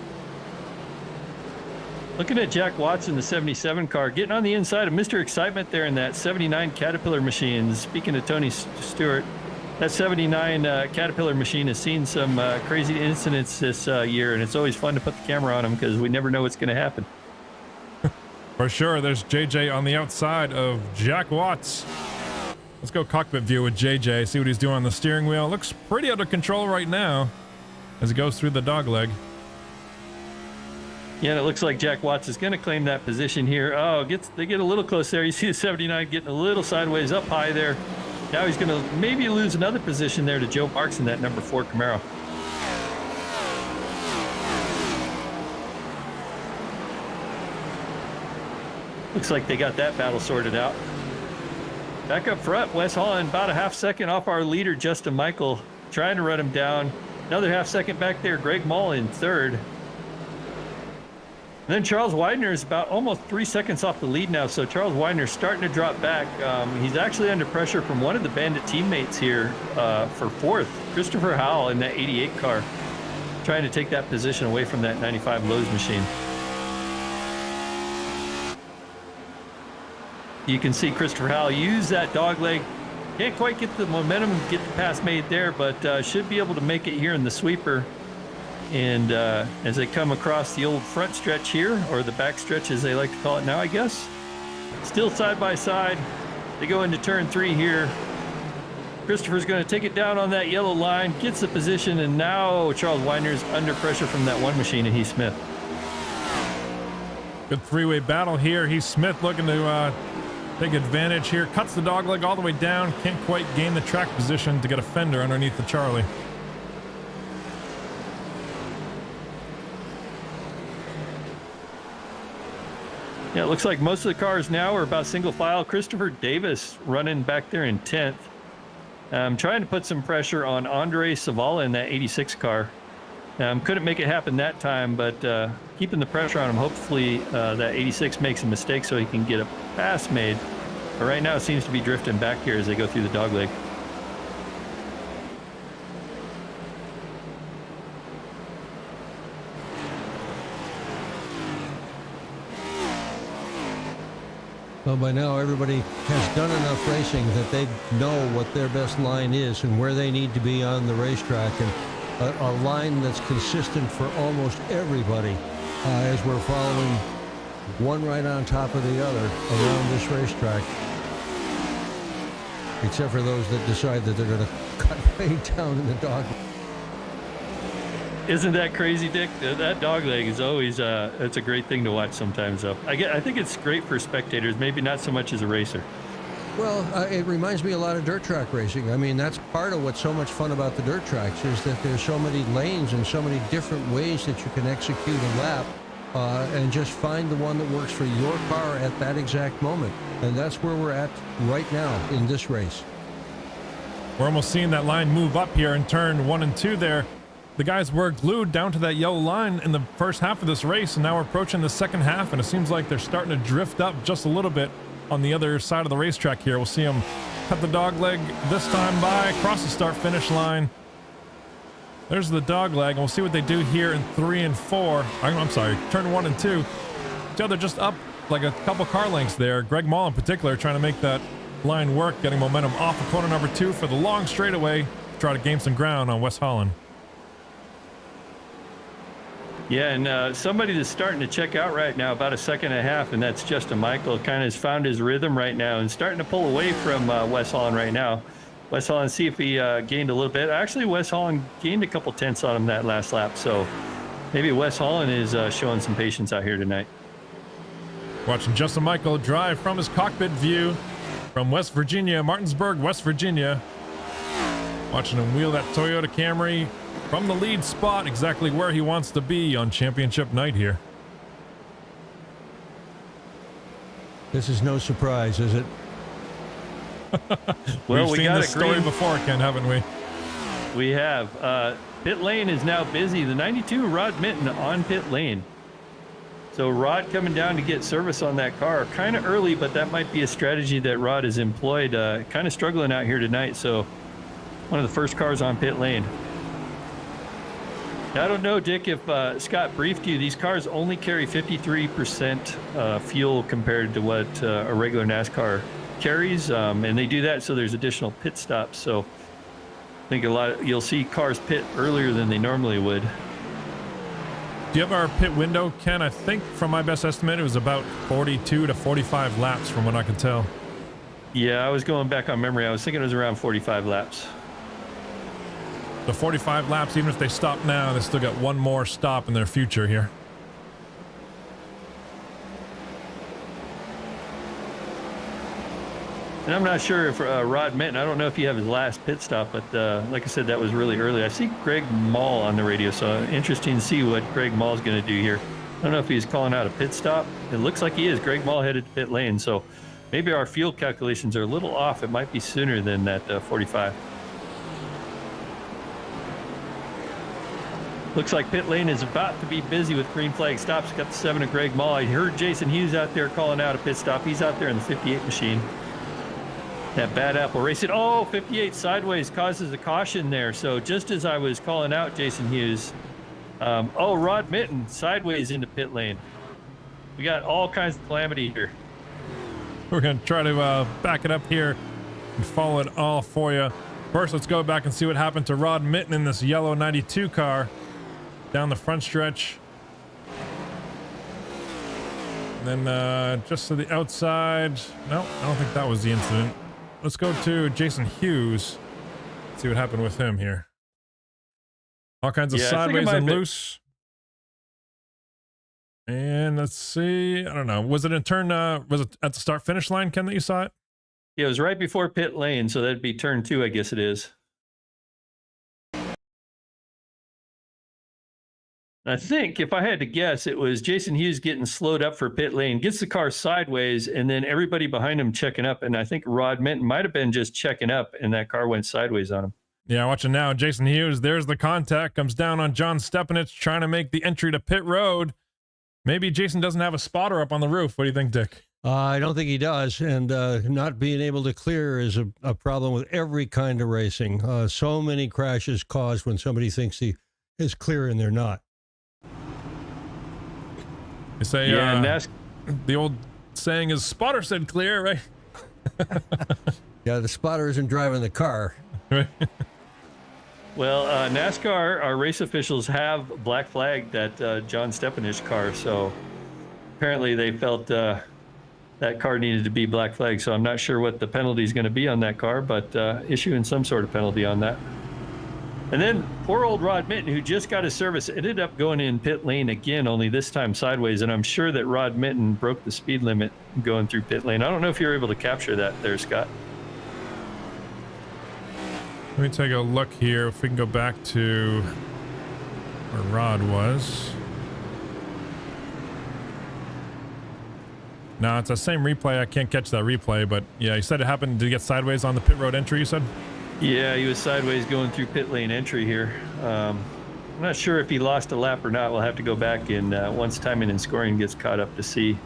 D: Looking at Jack Watson, the 77 car, getting on the inside of Mr. Excitement there in that 79 Caterpillar machine. Speaking of Tony Stewart, that 79 Caterpillar machine has seen some crazy incidents this year, and it's always fun to put the camera on them because we never know what's going to happen.
A: For sure, there's JJ on the outside of Jack Watts. Let's go cockpit view with JJ, see what he's doing on the steering wheel. Looks pretty out of control right now as he goes through the dog leg.
D: Yeah, and it looks like Jack Watts is going to claim that position here. Oh, they get a little close there. You see the 79 getting a little sideways up high there. Now he's going to maybe lose another position there to Joe Marks in that number 4 Camaro. Looks like they got that battle sorted out. Back up front, Wes Holland about a half second off our leader, Justin Michael, trying to run him down. Another half second back there, Greg Mall in third. And then Charles Widener is about almost 3 seconds off the lead now, so Charles Widener starting to drop back. He's actually under pressure from one of the Bandit teammates here for fourth, Christopher Howell in that 88 car, trying to take that position away from that 95 Lowe's machine. You can see Christopher Howell use that dog leg. Can't quite get the momentum and get the pass made there, but should be able to make it here in the sweeper. And as they come across the old front stretch here, or the back stretch as they like to call it now, I guess. Still side by side. They go into turn 3 here. Christopher's going to take it down on that yellow line, gets the position, and now Charles Widener's under pressure from that one machine, and Heath Smith.
A: Good three-way battle here. Heath Smith looking to take advantage here. Cuts the dog leg all the way down. Can't quite gain the track position to get a fender underneath the Charlie.
D: Yeah, it looks like most of the cars now are about single file. Christopher Davis running back there in 10th. Trying to put some pressure on Andre Savala in that 86 car. Couldn't make it happen that time, but keeping the pressure on him. Hopefully that 86 makes a mistake so he can get a pass made. But right now it seems to be drifting back here as they go through the dog leg.
C: Well, by now everybody has done enough racing that they know what their best line is and where they need to be on the racetrack, and a line that's consistent for almost everybody as we're following one right on top of the other around this racetrack, except for those that decide that they're going to cut way down in the dog.
D: Isn't that crazy, Dick? That dog leg is always it's a great thing to watch sometimes, though. I think it's great for spectators, maybe not so much as a racer.
C: Well, it reminds me a lot of dirt track racing. I mean, that's part of what's so much fun about the dirt tracks, is that there's so many lanes and so many different ways that you can execute a lap and just find the one that works for your car at that exact moment. And that's where we're at right now in this race.
A: We're almost seeing that line move up here in turn 1 and 2 there. The guys were glued down to that yellow line in the first half of this race, and now we're approaching the second half, and it seems like they're starting to drift up just a little bit on the other side of the racetrack here. We'll see them cut the dog leg this time by, cross the start-finish line. There's the dog leg, and we'll see what they do here in 3 and 4. I'm sorry, turn 1 and 2. So they're just up like a couple car lengths there. Greg Mall in particular trying to make that line work, getting momentum off of corner number 2 for the long straightaway, try to gain some ground on Wes Holland.
D: Yeah, and somebody that's starting to check out right now, about a second and a half, and that's Justin Michael. Kind of has found his rhythm right now and starting to pull away from Wes Holland right now. Wes Holland, see if he gained a little bit. Actually, Wes Holland gained a couple tenths on him that last lap, so maybe Wes Holland is showing some patience out here tonight.
A: Watching Justin Michael drive from his cockpit view from West Virginia, Martinsburg, West Virginia. Watching him wheel that Toyota Camry from the lead spot, exactly where he wants to be on championship night here.
C: This is no surprise, is it?
D: Well,
A: We've
D: we
A: seen
D: got
A: this story before, Ken, haven't we?
D: We have. Pit lane is now busy. The 92 Rod Minton on pit lane. So Rod coming down to get service on that car. Kind of early, but that might be a strategy that Rod has employed. Kind of struggling out here tonight, so one of the first cars on pit lane. I don't know, Dick, if Scott briefed you. These cars only carry 53% fuel compared to what a regular NASCAR carries, and they do that so there's additional pit stops. So I think you'll see cars pit earlier than they normally would.
A: Do you have our pit window, Ken? I think from my best estimate, it was about 42 to 45 laps from what I can tell.
D: Yeah, I was going back on memory. I was thinking it was around 45 laps.
A: The 45 laps, even if they stop now, they still got one more stop in their future here.
D: And I'm not sure if Rod Minton, I don't know if he have his last pit stop, but like I said, that was really early. I see Greg Mall on the radio, so interesting to see what Greg Mall's going to do here. I don't know if he's calling out a pit stop. It looks like he is. Greg Mall headed to pit lane, so maybe our fuel calculations are a little off. It might be sooner than that 45. Looks like pit lane is about to be busy with green flag stops. Got the 7 of Greg Mall. I heard Jason Hughes out there calling out a pit stop. He's out there in the 58 machine. That Bad Apple racing. Oh, 58 sideways causes a caution there. So just as I was calling out Jason Hughes, Rod Mitten sideways into pit lane. We got all kinds of calamity here.
A: We're going to try to back it up here and follow it all for you. First, let's go back and see what happened to Rod Mitten in this yellow 92 car down the front stretch. And then just to the outside. No, I don't think that was the incident. Let's go to Jason Hughes. See what happened with him here. All kinds of sideways and loose. And let's see. I don't know. Was it in turn? Was it at the start finish line, Ken, that you saw it?
D: Yeah, it was right before pit lane, so that'd be turn 2, I guess it is. I think if I had to guess, it was Jason Hughes getting slowed up for pit lane, gets the car sideways, and then everybody behind him checking up. And I think Rod Minton might have been just checking up, and that car went sideways on him.
A: Yeah, watching now, Jason Hughes, there's the contact, comes down on John Stepanich, trying to make the entry to pit road. Maybe Jason doesn't have a spotter up on the roof. What do you think, Dick?
C: I don't think he does, and not being able to clear is a problem with every kind of racing. So many crashes caused when somebody thinks he is clear and they're not.
A: You say, the old saying is spotter said clear, right?
C: Yeah, the spotter isn't driving the car.
D: Well, NASCAR, our race officials have black flagged that John Stepanich car, so apparently they felt that car needed to be black flagged, so I'm not sure what the penalty is going to be on that car, but issuing some sort of penalty on that. And then poor old Rod Minton, who just got his service, ended up going in pit lane again, only this time sideways. And I'm sure that Rod Minton broke the speed limit going through pit lane. I don't know if you're able to capture that there, Scott.
A: Let me take a look here. If we can go back to where Rod was. No, it's the same replay. I can't catch that replay, but yeah, you said it happened to get sideways on the pit road entry, you said?
D: Yeah, he was sideways going through pit lane entry here. I'm not sure if he lost a lap or not. We'll have to go back and once timing and scoring gets caught up to see.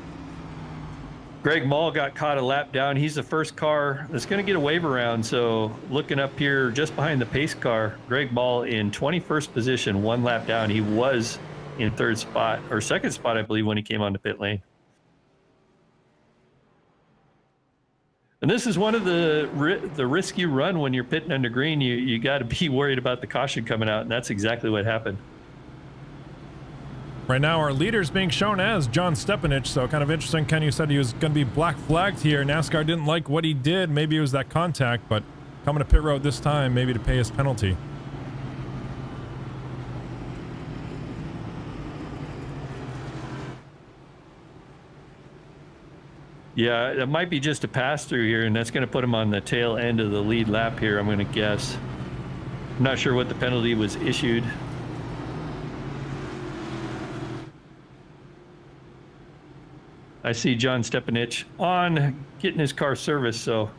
D: Greg Mall got caught a lap down. He's the first car that's going to get a wave around. So looking up here just behind the pace car, Greg Mall in 21st position, 1 lap down. He was in 3rd spot or 2nd spot, I believe, when he came onto pit lane. And this is one of the risk you run when you're pitting under green. You got to be worried about the caution coming out, and that's exactly what happened.
A: Right now, our leader's being shown as John Stepanich, so kind of interesting. Ken, you said he was going to be black flagged here. NASCAR didn't like what he did. Maybe it was that contact, but coming to pit road this time, maybe to pay his penalty.
D: Yeah, it might be just a pass through here, and that's going to put him on the tail end of the lead lap here, I'm going to guess. I'm not sure what the penalty was issued. I see John Stepanich on getting his car serviced, so.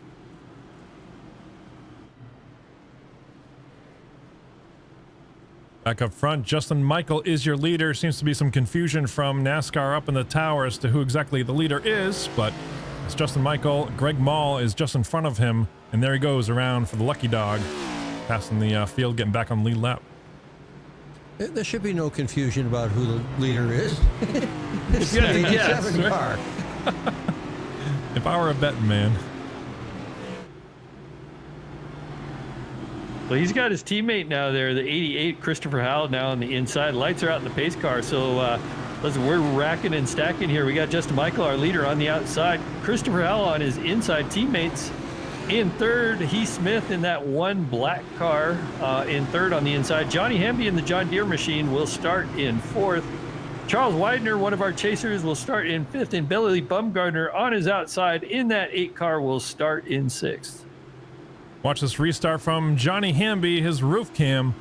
A: Back up front, Justin Michael is your leader. Seems to be some confusion from NASCAR up in the tower as to who exactly the leader is, but it's Justin Michael. Greg Mall is just in front of him, and there he goes around for the lucky dog, passing the field, getting back on the lead lap.
C: There should be no confusion about who the leader is. It's
A: Yeah,
C: the
A: yes,
C: 87
A: right?
C: car.
A: If I were a betting man.
D: Well, he's got his teammate now there, the 88 Christopher Howell now on the inside. Lights are out in the pace car, so listen, we're racking and stacking here. We got Justin Michael, our leader, on the outside. Christopher Howell on his inside teammates. In 3rd, Heath Smith in that one black car in 3rd on the inside. Johnny Hamby in the John Deere machine will start in 4th. Charles Widener, one of our chasers, will start in 5th, and Billy Bumgardner on his outside in that 8 car will start in 6th.
A: Watch this restart from Johnny Hamby, his roof cam.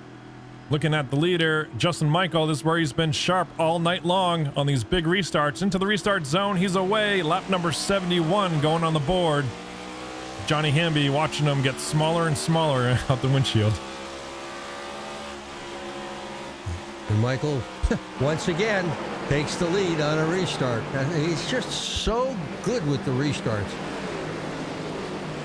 A: Looking at the leader, Justin Michael, this is where he's been sharp all night long on these big restarts. Into the restart zone, he's away. Lap number 71 going on the board. Johnny Hamby watching him get smaller and smaller out the windshield.
C: And Michael, once again, takes the lead on a restart. He's just so good with the restarts.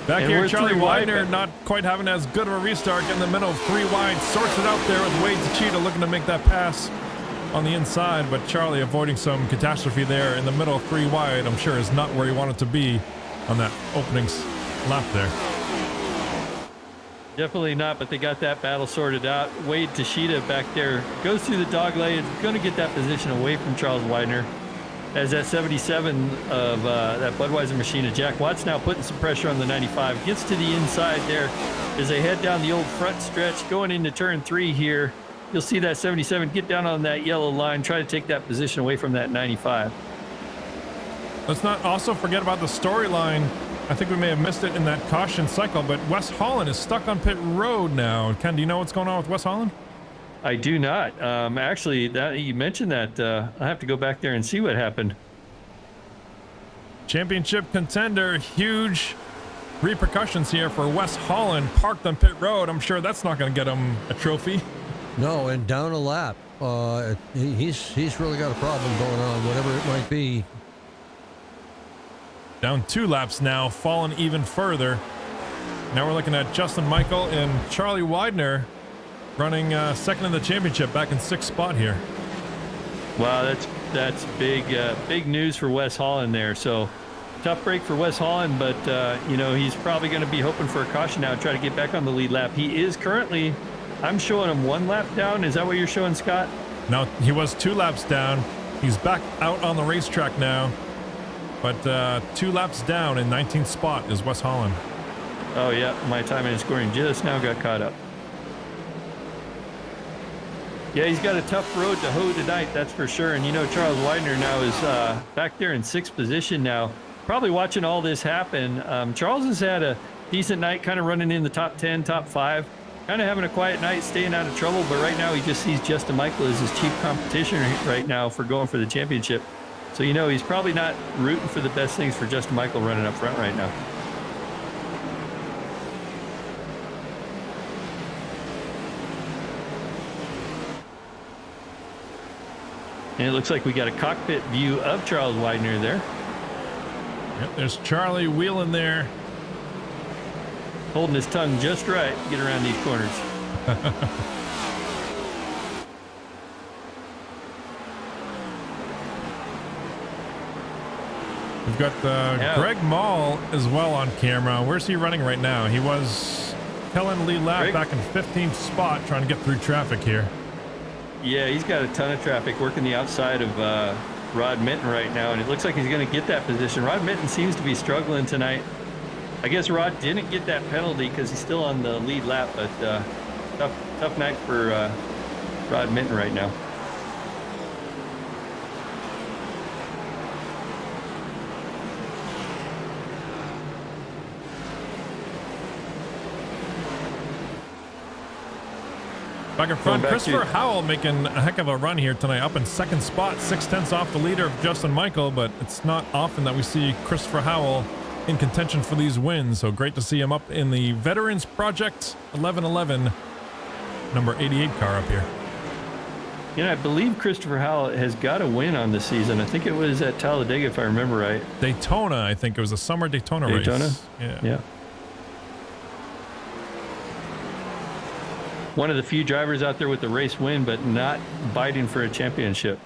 A: Back
D: And
A: here,
D: we're
A: Charlie
D: three wide
A: Widener
D: back.
A: not quite having as good of a restart in the middle, 3 wide, sorts it out there with Wade Tachita looking to make that pass on the inside, but Charlie avoiding some catastrophe there in the middle, 3 wide, I'm sure is not where he wanted to be on that opening lap there.
D: Definitely not, but they got that battle sorted out. Wade Tashida back there goes through the dog leg. It's going to get that position away from Charles Widener. As that 77 of that Budweiser machine of Jack Watts now putting some pressure on the 95. Gets to the inside there as they head down the old front stretch going into turn 3 here. You'll see that 77 get down on that yellow line, try to take that position away from that 95.
A: Let's not also forget about the storyline. I think we may have missed it in that caution cycle, but Wes Holland is stuck on pit road now. Ken, do you know what's going on with Wes Holland?
D: I do not. Actually, that you mentioned that. I have to go back there and see what happened.
A: Championship contender, huge repercussions here for Wes Holland, parked on pit road. I'm sure that's not going to get him a trophy.
C: No, and down a lap. He's really got a problem going on, whatever it might be.
A: Down 2 laps now, fallen even further. Now we're looking at Justin Michael and Charlie Widener running second in the championship, back in 6th spot here.
D: Wow, that's big news for Wes Holland there. So tough break for Wes Holland, but he's probably going to be hoping for a caution now and try to get back on the lead lap. He is currently, I'm showing him 1 lap down. Is that what you're showing, Scott?
A: No, he was 2 laps down. He's back out on the racetrack now, but 2 laps down in 19th spot is Wes Holland.
D: Oh yeah, my time and scoring just now got caught up. Yeah, he's got a tough road to hoe tonight, that's for sure. And Charles Widener now is back there in 6th position now, probably watching all this happen. Charles has had a decent night, kind of running in the top 10, top 5, kind of having a quiet night, staying out of trouble. But right now he just sees Justin Michael as his chief competition right now for going for the championship. So he's probably not rooting for the best things for Justin Michael running up front right now. And it looks like we got a cockpit view of Charles Widener there.
A: Yep, there's Charlie wheeling there.
D: Holding his tongue just right to get around these corners.
A: We've got Greg Mall as well on camera. Where's he running right now? He was killing lead lap back in 15th spot, trying to get through traffic here.
D: Yeah, he's got a ton of traffic working the outside of Rod Minton right now, and it looks like he's going to get that position. Rod Minton seems to be struggling tonight. I guess Rod didn't get that penalty because he's still on the lead lap, but tough night for Rod Minton right now.
A: Back in front, Christopher Howell making a heck of a run here tonight, up in 2nd spot, 6/10 off the leader of Justin Michael, but it's not often that we see Christopher Howell in contention for these wins, so great to see him up in the Veterans Project 1111 number 88 car up here.
D: I believe Christopher Howell has got a win on this season. I think it was at Talladega, if I remember right.
A: Daytona, I think it was a summer Daytona race.
D: Yeah. One of the few drivers out there with the race win, but not biting for a championship.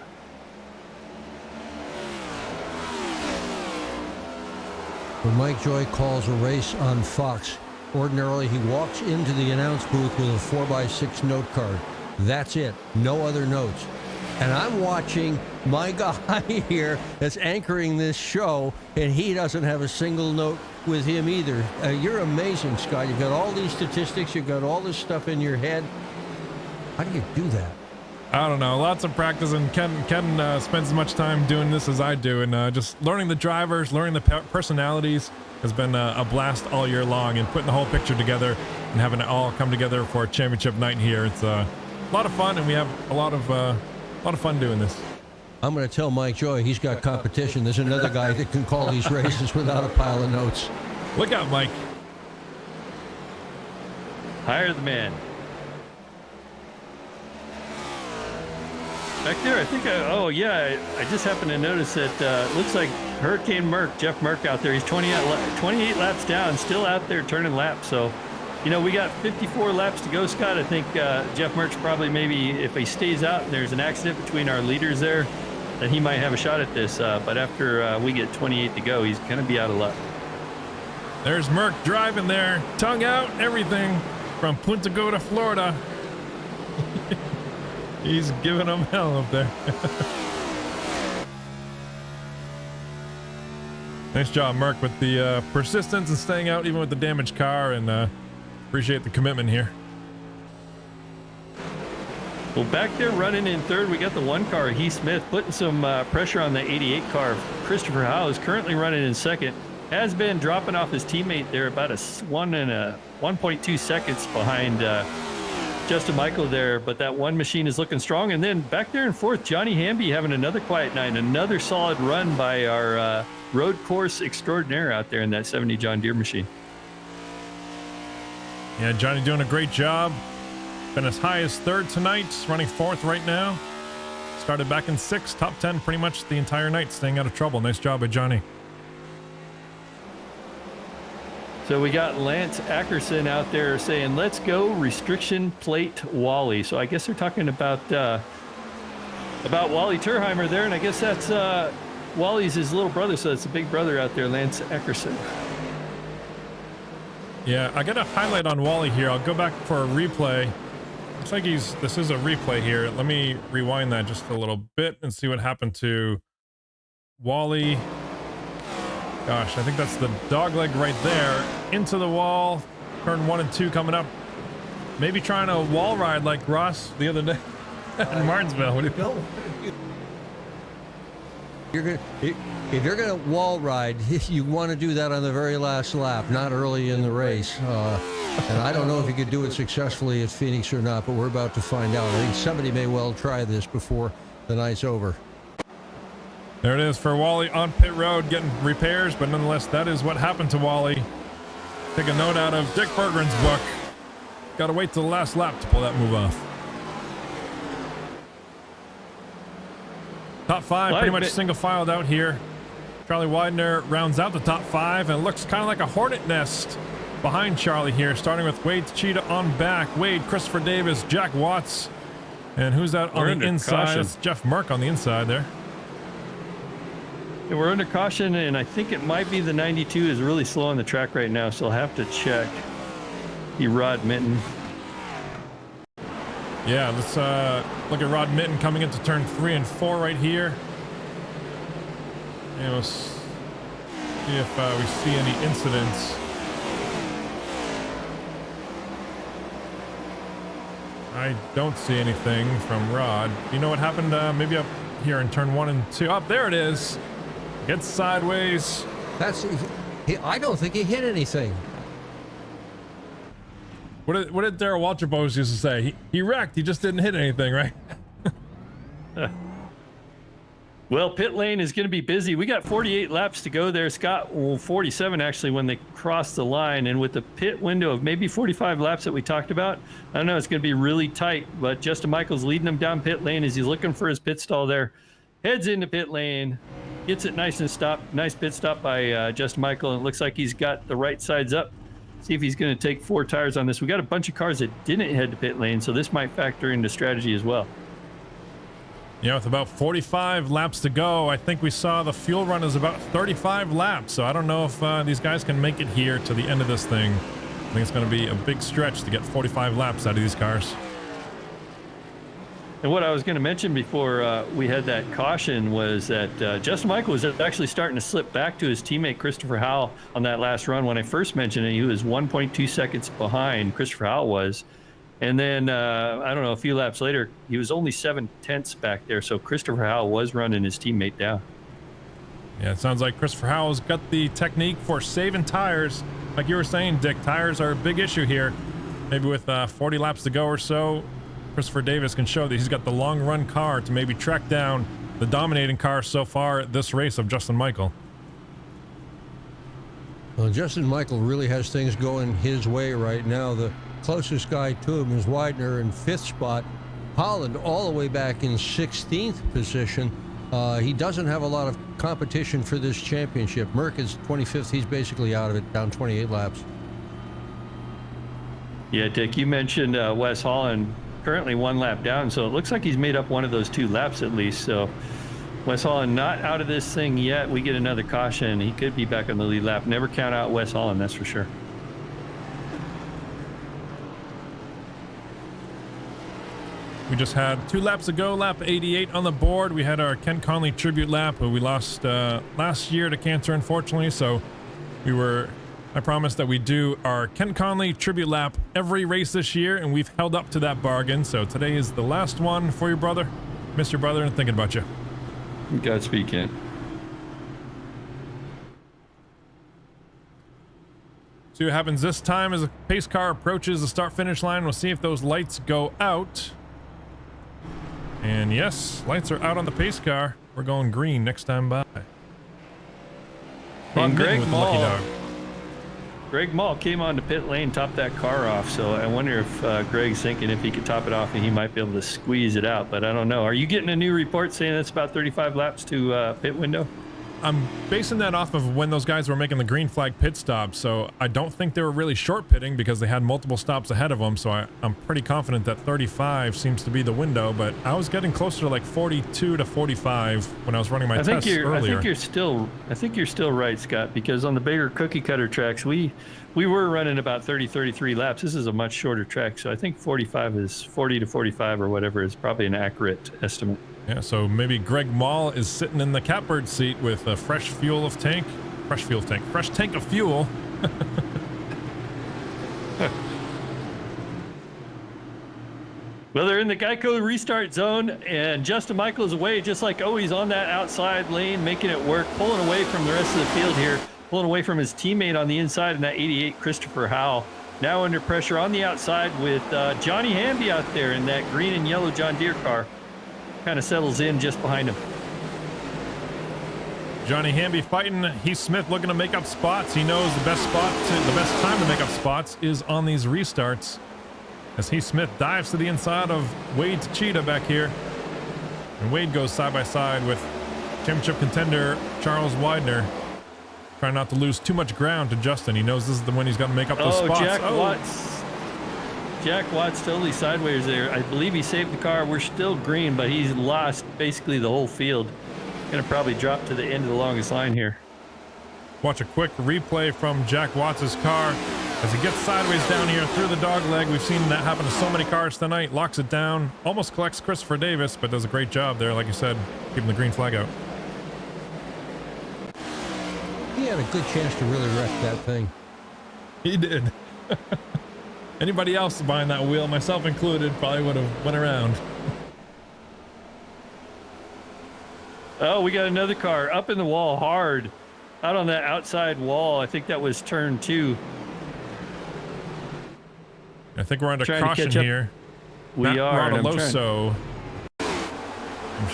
C: When Mike Joy calls a race on Fox, ordinarily he walks into the announce booth with a 4x6 note card. That's it. No other notes. And I'm watching my guy here that's anchoring this show, and he doesn't have a single note with him either. You're amazing, Scott. You've got all these statistics. You've got all this stuff in your head. How do you do that?
A: I don't know. Lots of practice, and Ken spends as much time doing this as I do, and just learning the drivers, learning the personalities has been a blast all year long, and putting the whole picture together and having it all come together for a championship night here. It's a lot of fun, and we have a lot of fun doing this.
C: I'm going to tell Mike Joy he's got competition. There's another guy that can call these races without a pile of notes.
A: Look out, Mike.
D: Hire the man. Back there, I think I just happened to notice that looks like Hurricane Merck, Jeff Merck out there. He's 28 laps down, still out there turning laps. So, we got 54 laps to go, Scott. I think Jeff Merck's probably, maybe if he stays out and there's an accident between our leaders there, then he might have a shot at this. But after we get 28 to go, he's going to be out of luck.
A: There's Merck driving there, tongue out, everything from Punta Gorda, Florida. He's giving them hell up there. Nice job, Merck, with the persistence and staying out even with the damaged car, and appreciate the commitment here.
D: Well, back there running in third, we got the one car, Heath Smith, putting some pressure on the 88 car. Christopher Howe is currently running in second. Has been dropping off his teammate there about 1.2 seconds behind Justin Michael there, but that one machine is looking strong. And then back there in fourth, Johnny Hamby having another quiet night, another solid run by our road course extraordinaire out there in that 70 John Deere machine.
A: Yeah, Johnny doing a great job. Been as high as third tonight, running fourth right now. Started back in sixth, top 10 pretty much the entire night, staying out of trouble. Nice job by Johnny.
D: So we got Lance Ackerson out there saying, let's go restriction plate Wally. So I guess they're talking about Wally Turheimer there. And I guess that's Wally's his little brother. So it's a big brother out there, Lance Ackerson.
A: Yeah, I got a highlight on Wally here. I'll go back for a replay. Looks like this is a replay here. Let me rewind that just a little bit and see what happened to Wally. Gosh, I think that's the dog leg right there. Into the wall. Turn 1 and 2 coming up. Maybe trying a wall ride like Ross the other day in Martinsville. What do you know?
C: If you're gonna wall ride, you want to do that on the very last lap, not early in the race. And I don't know if you could do it successfully at Phoenix or not, but we're about to find out. I think somebody may well try this before the night's over.
A: There it is for Wally on pit road getting repairs, but nonetheless, that is what happened to Wally. Take a note out of Dick Berggren's book. Got to wait till the last lap to pull that move off. Top 5 pretty much single filed out here. Charlie Widener rounds out the top 5, and it looks kind of like a hornet nest behind Charlie here, starting with Wade Cheetah on back. Wade, Christopher Davis, Jack Watts, and who's that on the inside? It's Jeff Merck on the inside there.
D: Yeah, we're under caution, and I think it might be the 92 is really slow on the track right now, so I'll have to check. Rod Minton.
A: Yeah, let's look at Rod Minton coming into turn 3 and 4 right here. And we'll see if we see any incidents. I don't see anything from Rod. You know what happened maybe up here in turn 1 and 2? Up there it is. Gets sideways.
C: I don't think he hit anything.
A: What did Darrell Waltrip used to say? He wrecked. He just didn't hit anything, right?
D: Well, pit lane is going to be busy. We got 48 laps to go there, Scott. Well, 47 actually when they cross the line. And with the pit window of maybe 45 laps that we talked about, I don't know, it's going to be really tight. But Justin Michael's leading them down pit lane as he's looking for his pit stall there. Heads into pit lane, gets it nice and stopped. Nice pit stop by Justin Michael. And it looks like he's got the right sides up. See if he's going to take 4 tires on this. We got a bunch of cars that didn't head to pit lane, so this might factor into strategy as well.
A: Yeah, with about 45 laps to go, I think we saw the fuel run is about 35 laps. So I don't know if these guys can make it here to the end of this thing. I think it's going to be a big stretch to get 45 laps out of these cars.
D: And what I was going to mention before we had that caution was that Justin Michael was actually starting to slip back to his teammate Christopher Howell on that last run. When I first mentioned it, he was 1.2 seconds behind Christopher Howell was. And then, I don't know, a few laps later, he was only 7/10 back there. So Christopher Howell was running his teammate down.
A: Yeah, it sounds like Christopher Howell's got the technique for saving tires. Like you were saying, Dick, tires are a big issue here. Maybe with 40 laps to go or so, Christopher Davis can show that he's got the long run car to maybe track down the dominating car so far this race of Justin Michael.
C: Well, Justin Michael really has things going his way right now. The closest guy to him is Widener in 5th spot. Holland all the way back in 16th position. He doesn't have a lot of competition for this championship. Merck is 25th. He's basically out of it, down 28 laps.
D: Yeah, Dick, you mentioned Wes Holland currently 1 lap down, so it looks like he's made up one of those 2 laps at least. So Wes Holland not out of this thing yet. We get another caution. He could be back on the lead lap. Never count out Wes Holland, that's for sure.
A: We just had 2 laps ago, lap 88 on the board. We had our Ken Conley tribute lap, but we lost last year to cancer, unfortunately. So I promised that we do our Ken Conley tribute lap every race this year, and we've held up to that bargain. So today is the last one for your brother. Miss your brother and thinking about you.
D: Godspeed, Ken.
A: See what happens this time as the pace car approaches the start-finish line. We'll see if those lights go out. And yes, lights are out on the pace car. We're going green next time by.
D: And
A: Greg
D: Mall came on to pit lane, topped that car off. So I wonder if Greg's thinking if he could top it off and he might be able to squeeze it out. But I don't know. Are you getting a new report saying it's about 35 laps to pit window?
A: I'm basing that off of when those guys were making the green flag pit stop, so I don't think they were really short pitting because they had multiple stops ahead of them, so I'm pretty confident that 35 seems to be the window, but I was getting closer to like 42 to 45 when I was running my tests earlier.
D: I think you're still right, Scott, because on the bigger cookie cutter tracks, we were running about 30, 33 laps. This is a much shorter track, so I think 45 is 40 to 45 or whatever is probably an accurate estimate.
A: Yeah, so maybe Greg Mall is sitting in the catbird seat with a fresh tank of fuel.
D: Well, they're in the Geico restart zone, and Justin Michael is away just like always on that outside lane, making it work, pulling away from the rest of the field here, pulling away from his teammate on the inside in that 88, Christopher Howell. Now under pressure on the outside with Johnny Hamby out there in that green and yellow John Deere car. Kind of settles in just behind him.
A: Johnny Hamby fighting Heath Smith, looking to make up spots. He knows the best time to make up spots is on these restarts. As Heath Smith dives to the inside of Wade Cheetah back here. And Wade goes side by side with championship contender Charles Widener. Trying not to lose too much ground to Justin. He knows this is the one he's got to make up those spots.
D: Jack Watts totally sideways there. I believe he saved the car. We're still green, but he's lost basically the whole field. Gonna probably drop to the end of the longest line here.
A: Watch a quick replay from Jack Watts' car as he gets sideways down here through the dog leg. We've seen that happen to so many cars tonight. Locks it down, almost collects Christopher Davis, but does a great job there, like you said, keeping the green flag out.
C: He had a good chance to really wreck that thing.
A: He did. Anybody else behind that wheel, myself included, probably would have went around.
D: Oh, we got another car up in the wall hard. Out on that outside wall. I think that was turn 2.
A: I think we're under caution here.
D: We are.
A: I'm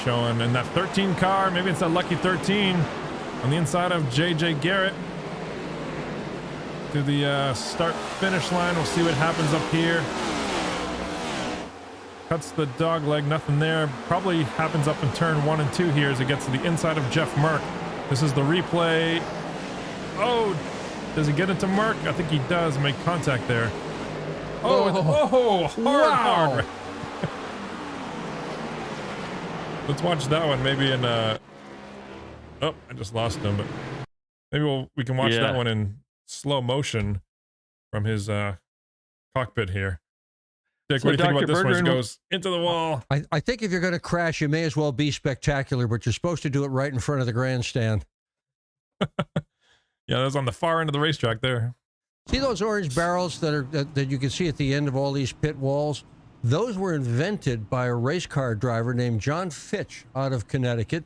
A: showing in that 13 car. Maybe it's that lucky 13 on the inside of JJ Garrett. To the start-finish line. We'll see what happens up here. Cuts the dog leg, nothing there. Probably happens up in turn 1 and 2 here as it gets to the inside of Jeff Merck. This is the replay. Oh, does he get into Merck? I think he does make contact there. Hard. Let's watch that one maybe in oh, I just lost him, but maybe we can watch that one in slow motion from his cockpit here. Dick, what do you think about this one? It goes into the wall.
C: I think if you're going to crash, you may as well be spectacular, but you're supposed to do it right in front of the grandstand.
A: Yeah, that was on the far end of the racetrack there.
C: See those orange barrels that you can see at the end of all these pit walls? Those were invented by a race car driver named John Fitch out of Connecticut.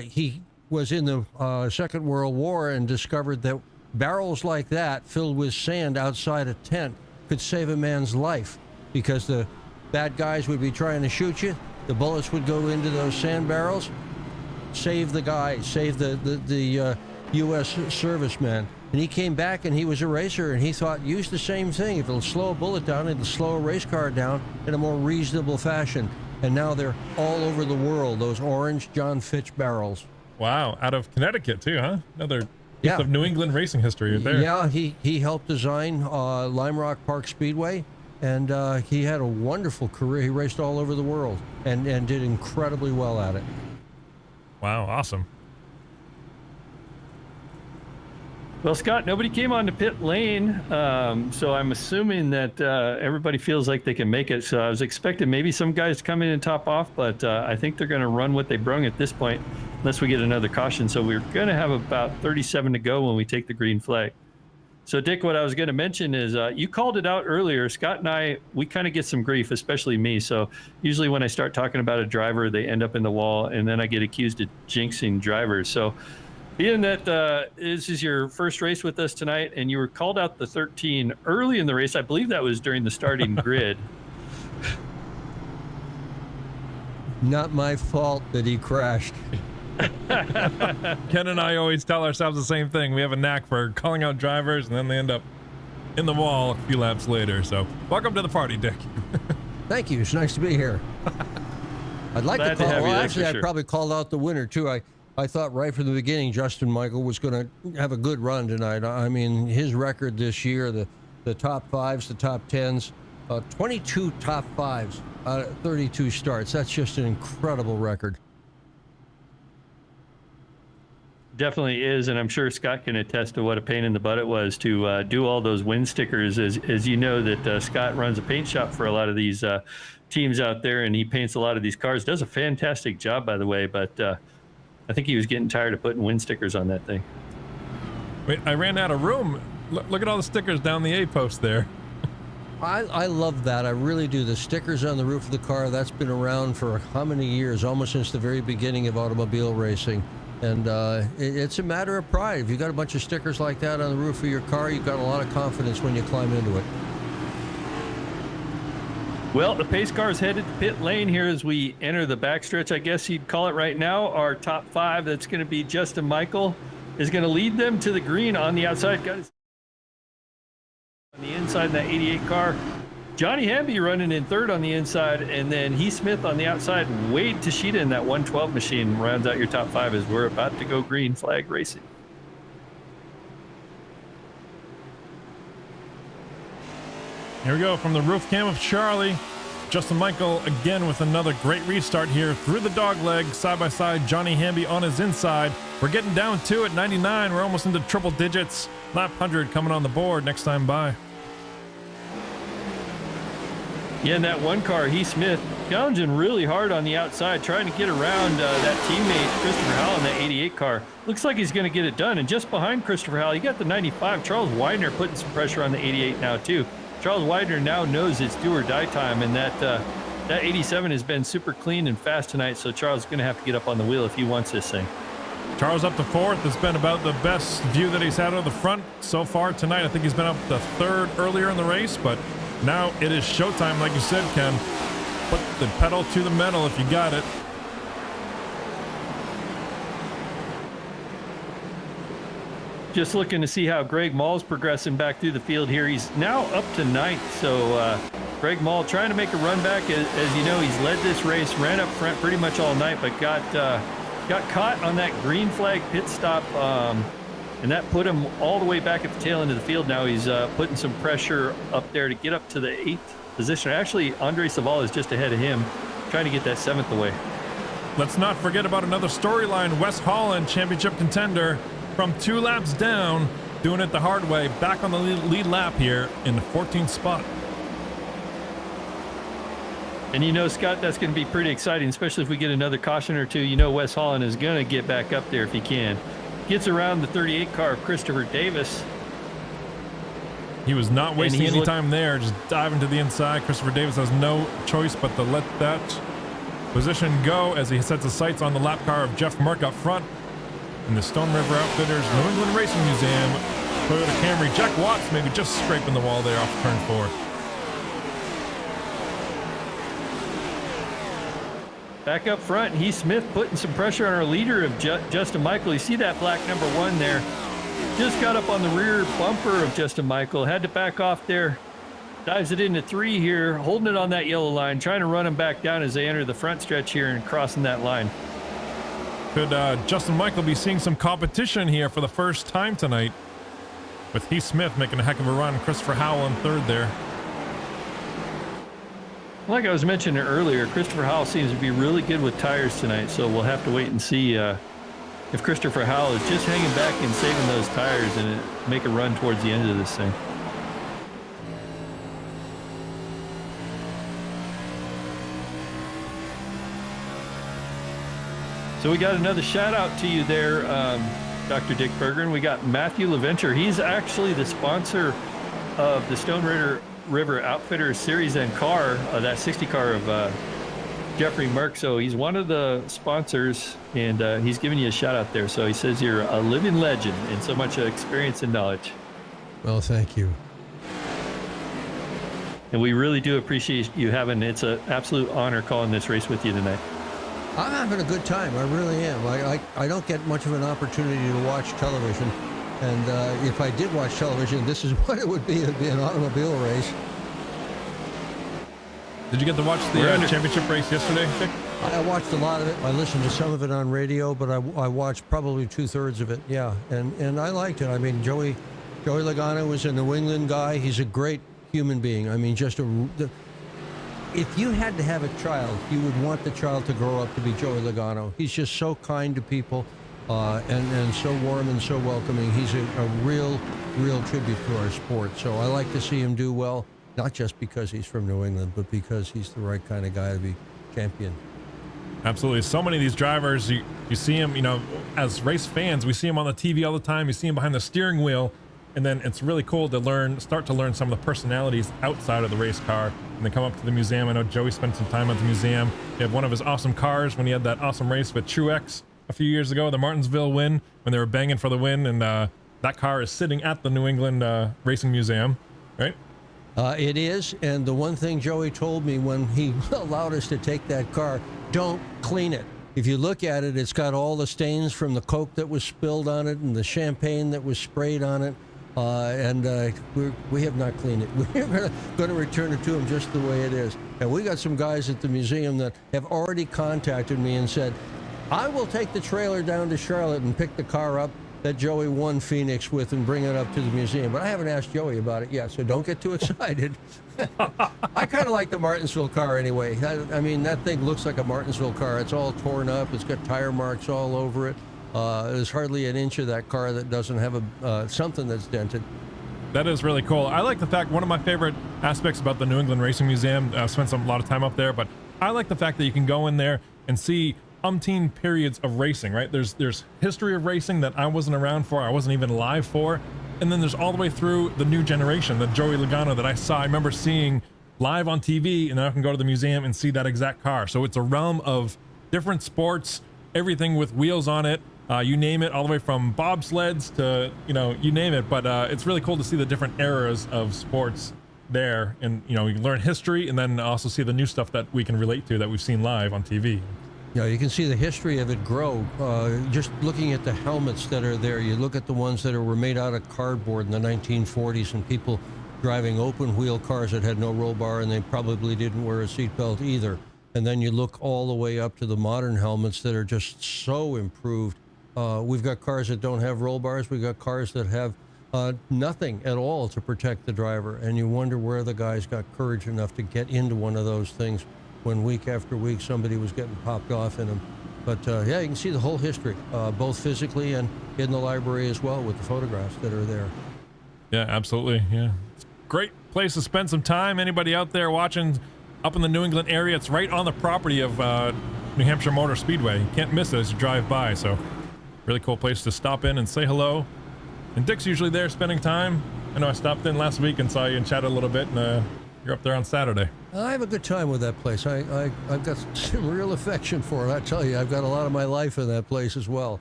C: He was in the Second World War and discovered that barrels like that filled with sand outside a tent could save a man's life because the bad guys would be trying to shoot you. The bullets would go into those sand barrels. Save the guy, save the U.S. serviceman. And he came back and he was a racer, and he thought, use the same thing. If it'll slow a bullet down, it'll slow a race car down in a more reasonable fashion. And now they're all over the world, those orange John Fitch barrels.
A: Wow, out of Connecticut too, huh? Another piece of New England racing history right there.
C: Yeah, he helped design Lime Rock Park Speedway, and he had a wonderful career. He raced all over the world and did incredibly well at it.
A: Wow, awesome.
D: Well, Scott, nobody came on to pit lane, so I'm assuming that everybody feels like they can make it. So I was expecting maybe some guys to come in and top off, but I think they're going to run what they brung at this point, unless we get another caution. So we're going to have about 37 to go when we take the green flag. So, Dick, what I was going to mention is you called it out earlier. Scott and I, we kind of get some grief, especially me. So usually when I start talking about a driver, they end up in the wall, and then I get accused of jinxing drivers. So being that this is your first race with us tonight, and you were called out the 13 early in the race, I believe that was during the starting grid.
C: Not my fault that he crashed.
A: Ken and I always tell ourselves the same thing. We have a knack for calling out drivers, and then they end up in the wall a few laps later. So welcome to the party, Dick.
C: Thank you. It's nice to be here. I'd like
D: Glad
C: to call.
D: to have you,
C: Well,
D: that's
C: actually,
D: for
C: I
D: sure.
C: probably called out the winner too. I thought right from the beginning Justin Michael was going to have a good run tonight. I mean, his record this year, the top fives, the top tens, 22 top fives out of 32 starts. That's just an incredible record.
D: Definitely is, and I'm sure Scott can attest to what a pain in the butt it was to do all those win stickers. As you know, that Scott runs a paint shop for a lot of these teams out there, and he paints a lot of these cars. Does a fantastic job, by the way, but I think he was getting tired of putting win stickers on that thing.
A: Wait, I ran out of room. Look at all the stickers down the A post there.
C: I love that. I really do. The stickers on the roof of the car, that's been around for how many years? Almost since the very beginning of automobile racing. And it's a matter of pride. If you got a bunch of stickers like that on the roof of your car, you've got a lot of confidence when you climb into it.
D: Well, the pace car is headed to pit lane here as we enter the backstretch, I guess you'd call it right now. Our top five, that's going to be Justin Michael, is going to lead them to the green on the outside. Guys, on the inside in that 88 car. Johnny Hamby running in third on the inside, and then Heath Smith on the outside. Wade Tashida in that 112 machine rounds out your top five as we're about to go green flag racing.
A: Here we go from the roof cam of Charlie. Justin Michael again with another great restart here through the dog leg, side by side. Johnny Hamby on his inside. We're getting down to at 99. We're almost into triple digits. Lap 100 coming on the board next time by.
D: Yeah, in that one car, Heath Smith challenging really hard on the outside, trying to get around that teammate, Christopher Howell, in that 88 car. Looks like he's going to get it done. And just behind Christopher Howell, you got the 95. Charles Widener putting some pressure on the 88 now, too. Charles Widener now knows it's do or die time, and that 87 has been super clean and fast tonight, so Charles is going to have to get up on the wheel if he wants this thing.
A: Charles up to fourth. It's been about the best view that he's had out of the front so far tonight. I think he's been up to third earlier in the race, but now it is showtime, like you said, Ken. Put the pedal to the metal if you got it.
D: Just looking to see how Greg Mall's progressing back through the field here. He's now up to ninth, so Greg Mall trying to make a run back. As you know, he's led this race, ran up front pretty much all night, but got caught on that green flag pit stop, and that put him all the way back at the tail end of the field. Now he's putting some pressure up there to get up to the 8th position. Actually, Andre Saval is just ahead of him, trying to get that 7th away.
A: Let's not forget about another storyline. Wes Holland, championship contender, from 2 laps down, doing it the hard way, back on the lead lap here in the 14th spot.
D: And you know, Scott, that's going to be pretty exciting, especially if we get another caution or two. You know, Wes Holland is going to get back up there if he can. Gets around the 38 car of Christopher Davis.
A: He was not wasting any time there, just diving to the inside. Christopher Davis has no choice but to let that position go as he sets his sights on the lap car of Jeff Merck up front. In the Stone River Outfitters New England Racing Museum, Toyota Camry. Jack Watts maybe just scraping the wall there off turn 4.
D: Back up front, Heath Smith putting some pressure on our leader of Justin Michael. You see that black number 1 there. Just got up on the rear bumper of Justin Michael. Had to back off there. Dives it into 3 here, holding it on that yellow line, trying to run him back down as they enter the front stretch here and crossing that line.
A: Could Justin Michael be seeing some competition here for the first time tonight? With Heath Smith making a heck of a run. Christopher Howell in third there.
D: Like I was mentioning earlier, Christopher Howell seems to be really good with tires tonight, so we'll have to wait and see if Christopher Howell is just hanging back and saving those tires and make a run towards the end of this thing. So we got another shout out to you there, Dr. Dick Bergeron. We got Matthew LaVenture. He's actually the sponsor of the Stone River Outfitters Series N car, that 60 car of Jeffrey Merck. So he's one of the sponsors, and he's giving you a shout out there. So he says you're a living legend and so much experience and knowledge.
C: Well, thank you.
D: And we really do appreciate you having, it's an absolute honor calling this race with you tonight.
C: I'm having a good time. I really am. I don't get much of an opportunity to watch television. And if I did watch television, this is what it would be. It would be an automobile race.
A: Did you get to watch the championship race yesterday, Dick?
C: I watched a lot of it. I listened to some of it on radio, but I watched probably 2/3 of it. Yeah, and I liked it. I mean, Joey Logano was a New England guy. He's a great human being. I mean, if you had to have a child, you would want the child to grow up to be Joey Logano. He's just so kind to people. And so warm and so welcoming. He's a real tribute to our sport. So I like to see him do well, not just because he's from New England, but because he's the right kind of guy to be champion.
A: Absolutely. So many of these drivers, you see them, as race fans, we see them on the TV all the time. You see them behind the steering wheel. And then it's really cool to start to learn some of the personalities outside of the race car. And they come up to the museum. I know Joey spent some time at the museum. He had one of his awesome cars when he had that awesome race with Truex a few years ago, the Martinsville win, when they were banging for the win, and that car is sitting at the New England Racing Museum, right?
C: It is, and the one thing Joey told me when he allowed us to take that car, don't clean it. If you look at it, it's got all the stains from the Coke that was spilled on it and the champagne that was sprayed on it, and we have not cleaned it. We're going to return it to him just the way it is. And we got some guys at the museum that have already contacted me and said, I will take the trailer down to Charlotte and pick the car up that Joey won Phoenix with and bring it up to the museum. But I haven't asked Joey about it yet, so don't get too excited. I kind of like the Martinsville car anyway. I mean, that thing looks like a Martinsville car. It's all torn up. It's got tire marks all over it. There's hardly an inch of that car that doesn't have something that's dented.
A: That is really cool. I like the fact, one of my favorite aspects about the New England Racing Museum, I've spent a lot of time up there, but I like the fact that you can go in there and see umpteen periods of racing, right? There's history of racing that I wasn't around for, I wasn't even alive for, and then there's all the way through the new generation, the Joey Logano that I saw. I remember seeing live on TV, and now I can go to the museum and see that exact car. So it's a realm of different sports, everything with wheels on it, you name it, all the way from bobsleds to, you name it. But it's really cool to see the different eras of sports there, and you can learn history and then also see the new stuff that we can relate to that we've seen live on TV.
C: Yeah, you can see the history of it grow. Just looking at the helmets that are there, you look at the ones that were made out of cardboard in the 1940s, and people driving open wheel cars that had no roll bar, and they probably didn't wear a seatbelt either. And then you look all the way up to the modern helmets that are just so improved. We've got cars that don't have roll bars. We've got cars that have nothing at all to protect the driver, and you wonder where the guys got courage enough to get into one of those things when week after week somebody was getting popped off in them. But yeah, you can see the whole history, both physically and in the library as well with the photographs that are there.
A: Yeah, absolutely. Yeah, it's a great place to spend some time. Anybody out there watching up in the New England area, it's right on the property of New Hampshire Motor Speedway. You can't miss it as you drive by. So really cool place to stop in and say hello. And Dick's usually there spending time. I know I stopped in last week and saw you and chatted a little bit, and you're up there on Saturday.
C: I have a good time with that place. I've got some real affection for it. I tell you, I've got a lot of my life in that place as well.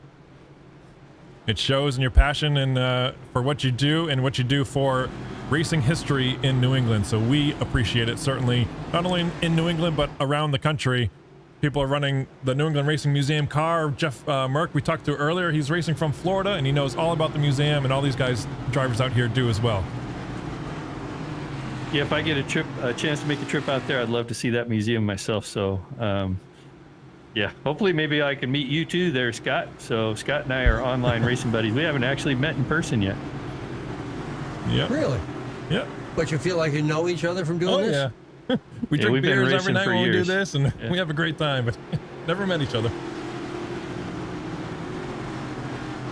A: It shows in your passion and for what you do and what you do for racing history in New England. So we appreciate it, certainly, not only in New England, but around the country, people are running the New England Racing Museum car. Jeff Merck, we talked to earlier, he's racing from Florida, and he knows all about the museum, and all these guys, drivers out here, do as well.
D: Yeah, if I get a chance to make a trip out there, I'd love to see that museum myself. So, yeah, hopefully maybe I can meet you too there, Scott. So Scott and I are online racing buddies. We haven't actually met in person yet.
A: Yeah.
C: Really?
A: Yeah.
C: But you feel like you know each other from doing this?
A: Yeah. We drink
D: we've been
A: beers every
D: racing
A: night
D: for
A: when we do
D: years.
A: this, and we have a great time, but never met each other.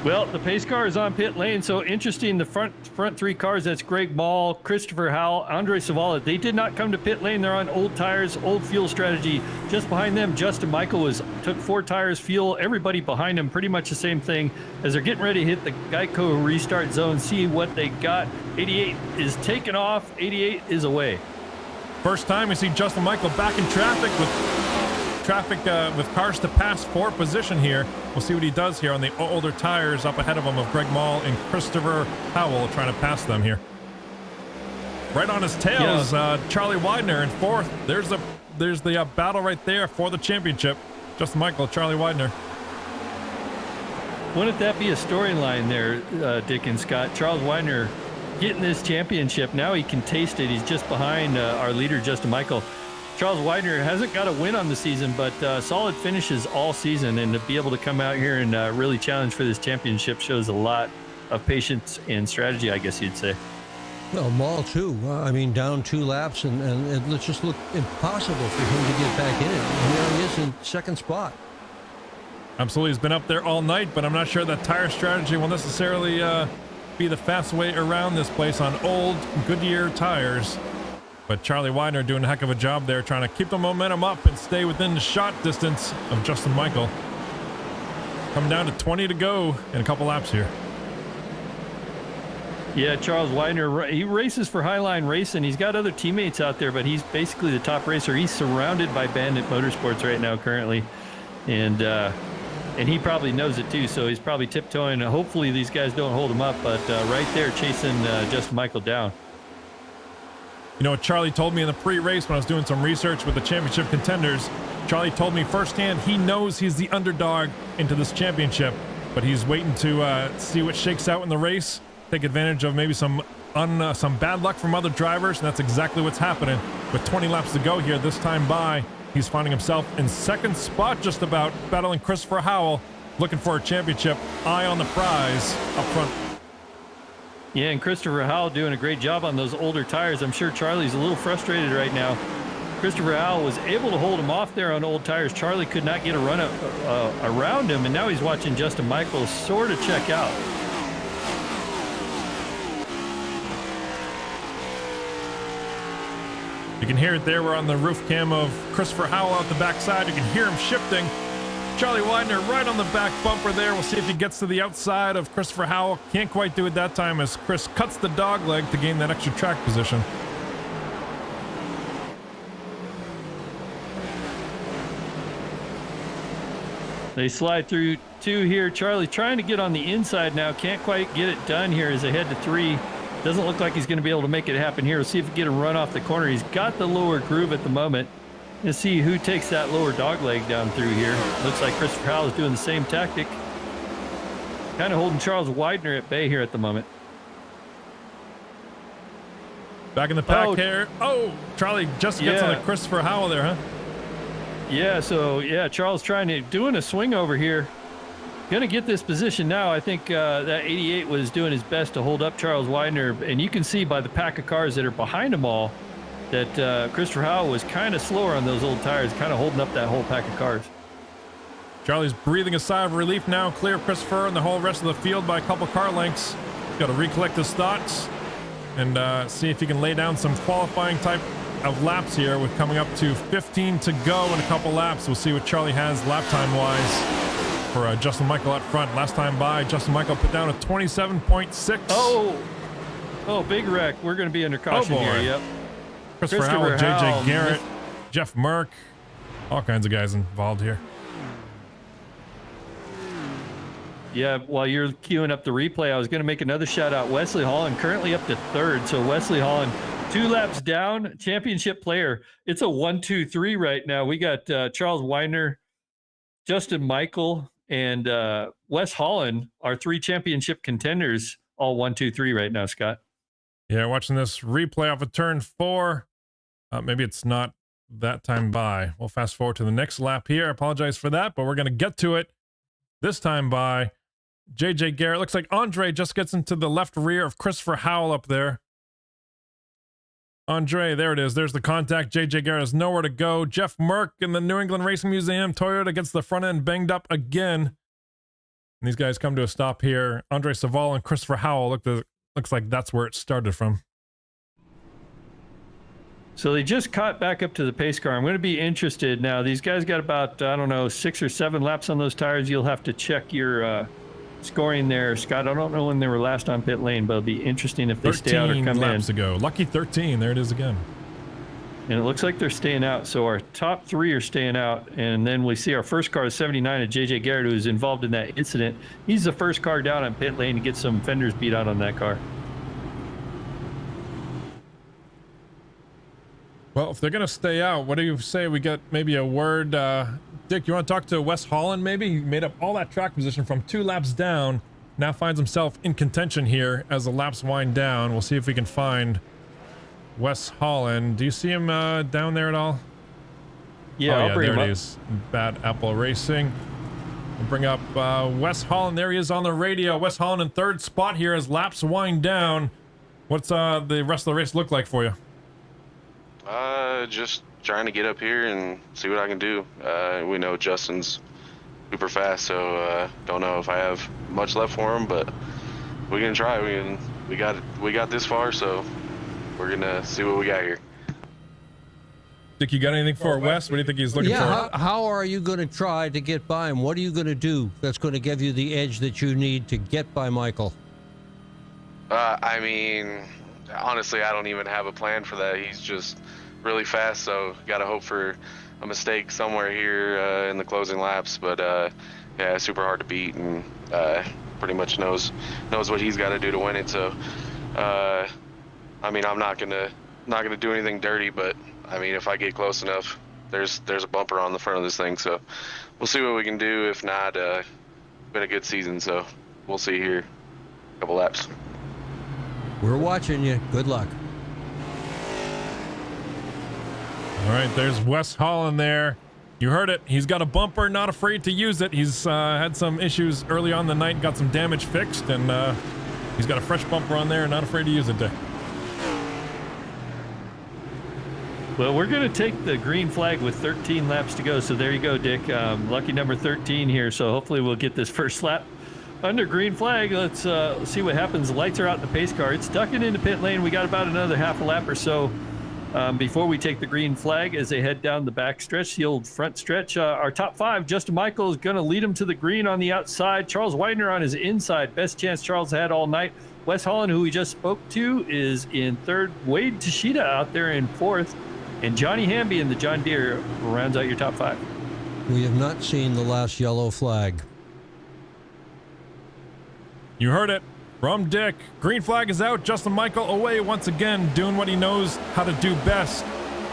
D: Well, the pace car is on pit lane, so interesting. The front three cars, that's Greg Mall, Christopher Howell, Andre Savala. They did not come to pit lane. They're on old tires, old fuel strategy. Just behind them, Justin Michael took 4 tires, fuel. Everybody behind him, pretty much the same thing. As they're getting ready to hit the Geico restart zone, see what they got. 88 is taken off, 88 is away.
A: First time we see Justin Michael back in traffic with cars to pass for position here. We'll see what he does here on the older tires up ahead of him of Greg Mall and Christopher Howell trying to pass them here. Right on his tail is Charlie Widener in 4th. There's the battle right there for the championship. Justin Michael, Charlie Widener.
D: Wouldn't that be a storyline there, Dick and Scott? Charles Widener getting this championship. Now he can taste it. He's just behind our leader, Justin Michael. Charles Widener hasn't got a win on the season, but solid finishes all season, and to be able to come out here and really challenge for this championship shows a lot of patience and strategy, I guess you'd say.
C: Well, Mall too. I mean, down 2 laps, and it just looked impossible for him to get back in it. And there he is in 2nd spot.
A: Absolutely, he's been up there all night, but I'm not sure that tire strategy will necessarily be the fast way around this place on old Goodyear tires. But Charlie Widener doing a heck of a job there, trying to keep the momentum up and stay within the shot distance of Justin Michael. Coming down to 20 to go in a couple laps here.
D: Yeah, Charles Widener, he races for Highline Racing. He's got other teammates out there, but he's basically the top racer. He's surrounded by Bandit Motorsports right now currently. And he probably knows it too, so he's probably tiptoeing. Hopefully these guys don't hold him up, but right there chasing Justin Michael down.
A: You know what Charlie told me in the pre-race when I was doing some research with the championship contenders? Charlie told me firsthand he knows he's the underdog into this championship, but he's waiting to see what shakes out in the race, take advantage of maybe some bad luck from other drivers, and that's exactly what's happening. With 20 laps to go here, this time by, he's finding himself in 2nd spot just about, battling Christopher Howell, looking for a championship, eye on the prize up front.
D: Yeah, and Christopher Howell doing a great job on those older tires. I'm sure Charlie's a little frustrated right now. Christopher Howell was able to hold him off there on old tires. Charlie could not get a run around him, and now he's watching Justin Michael sort of check out.
A: You can hear it there. We're on the roof cam of Christopher Howell out the backside. You can hear him shifting. Charlie Widener right on the back bumper there. We'll see if he gets to the outside of Christopher Howell. Can't quite do it that time as Chris cuts the dog leg to gain that extra track position.
D: They slide through 2 here. Charlie trying to get on the inside now. Can't quite get it done here as they head to 3. Doesn't look like he's going to be able to make it happen here. We'll see if he can get a run off the corner. He's got the lower groove at the moment. Let's see who takes that lower dog leg down through here. Looks like Christopher Howell is doing the same tactic. Kind of holding Charles Widener at bay here at the moment.
A: Back in the pack here. Oh, Charlie just gets on the Christopher Howell there, huh?
D: Yeah, so yeah, Charles doing a swing over here. Gonna get this position now. I think that 88 was doing his best to hold up Charles Widener, and you can see by the pack of cars that are behind them all that Christopher Howell was kind of slower on those old tires, kind of holding up that whole pack of cars.
A: Charlie's breathing a sigh of relief now, clear of Christopher and the whole rest of the field by a couple car lengths. Got to recollect his thoughts and see if he can lay down some qualifying type of laps here. We're coming up to 15 to go in a couple laps. We'll see what Charlie has lap time wise for Justin Michael out front. Last time by, Justin Michael put down a 27.6.
D: Oh, big wreck. We're going to be under caution here. Yep.
A: Christopher Howell, JJ Garrett, Jeff Merck, all kinds of guys involved here.
D: Yeah, while you're queuing up the replay, I was going to make another shout out. Wesley Holland currently up to 3rd. So Wesley Holland 2 laps down, championship player. It's a 1-2-3 right now. We got Charles Weidner, Justin Michael, and Wes Holland, our 3 championship contenders, all 1-2-3 right now, Scott.
A: Yeah, watching this replay off of turn 4. Maybe it's not that time by. We'll fast forward to the next lap here. I apologize for that, but we're going to get to it this time by. JJ Garrett. Looks like Andre just gets into the left rear of Christopher Howell up there. Andre, there it is. There's the contact. JJ Garrett has nowhere to go. Jeff Merck in the New England Racing Museum. Toyota gets the front end banged up again. And these guys come to a stop here. Andre Saval and Christopher Howell. Looks like that's where it started from.
D: So they just caught back up to the pace car. I'm going to be interested now. These guys got about, 6 or 7 laps on those tires. You'll have to check your scoring there, Scott. I don't know when they were last on pit lane, but it'll be interesting if they stay out or come
A: 13 laps
D: in.
A: ago. Lucky 13. There it is again.
D: And it looks like they're staying out. So our top 3 are staying out. And then we see our first car is 79 at JJ Garrett, who was involved in that incident. He's the first car down on pit lane to get some fenders beat out on that car.
A: Well, if they're going to stay out, what do you say we get maybe a word? Dick, you want to talk to Wes Holland maybe? He made up all that track position from 2 laps down. Now finds himself in contention here as the laps wind down. We'll see if we can find Wes Holland. Do you see him down there at all?
D: Yeah,
A: oh,
D: I'll bring
A: there
D: him
A: it
D: up.
A: is. Bad Apple Racing. We'll bring up Wes Holland. There he is on the radio. Wes Holland in 3rd spot here as laps wind down. What's the rest of the race look like for you?
F: Just trying to get up here and see what I can do. We know Justin's super fast, so don't know if I have much left for him, but we can try. We got this far, so we're gonna see what we got here.
A: Dick, you got anything for Wes? What do you think he's looking for?
C: Yeah, how are you going to try to get by him? What are you going to do that's going to give you the edge that you need to get by Michael?
F: I mean, honestly, I don't even have a plan for that. He's just really fast, so gotta hope for a mistake somewhere here in the closing laps. But yeah, super hard to beat, and pretty much knows what he's got to do to win it. So I mean, I'm not gonna do anything dirty, but I mean, if I get close enough, there's a bumper on the front of this thing, so we'll see what we can do. If not, been a good season, so we'll see here. A couple laps.
C: We're watching you. Good luck.
A: All right, there's Wes Holland there. You heard it. He's got a bumper, not afraid to use it. He's had some issues early on the night, got some damage fixed, and he's got a fresh bumper on there, not afraid to use it, Dick.
D: Well, we're going to take the green flag with 13 laps to go. So there you go, Dick. Lucky number 13 here. So hopefully we'll get this first lap under green flag. Let's see what happens. The lights are out in the pace car. It's ducking into pit lane. We got about another half a lap or so before we take the green flag as they head down the back stretch, the old front stretch. Our top 5, Justin Michael is going to lead him to the green on the outside. Charles Weidner on his inside. Best chance Charles had all night. Wes Holland, who we just spoke to, is in 3rd. Wade Tashida out there in 4th. And Johnny Hamby in the John Deere rounds out your top 5.
C: We have not seen the last yellow flag.
A: You heard it from Dick. Green flag is out. Justin Michael away once again, doing what he knows how to do best.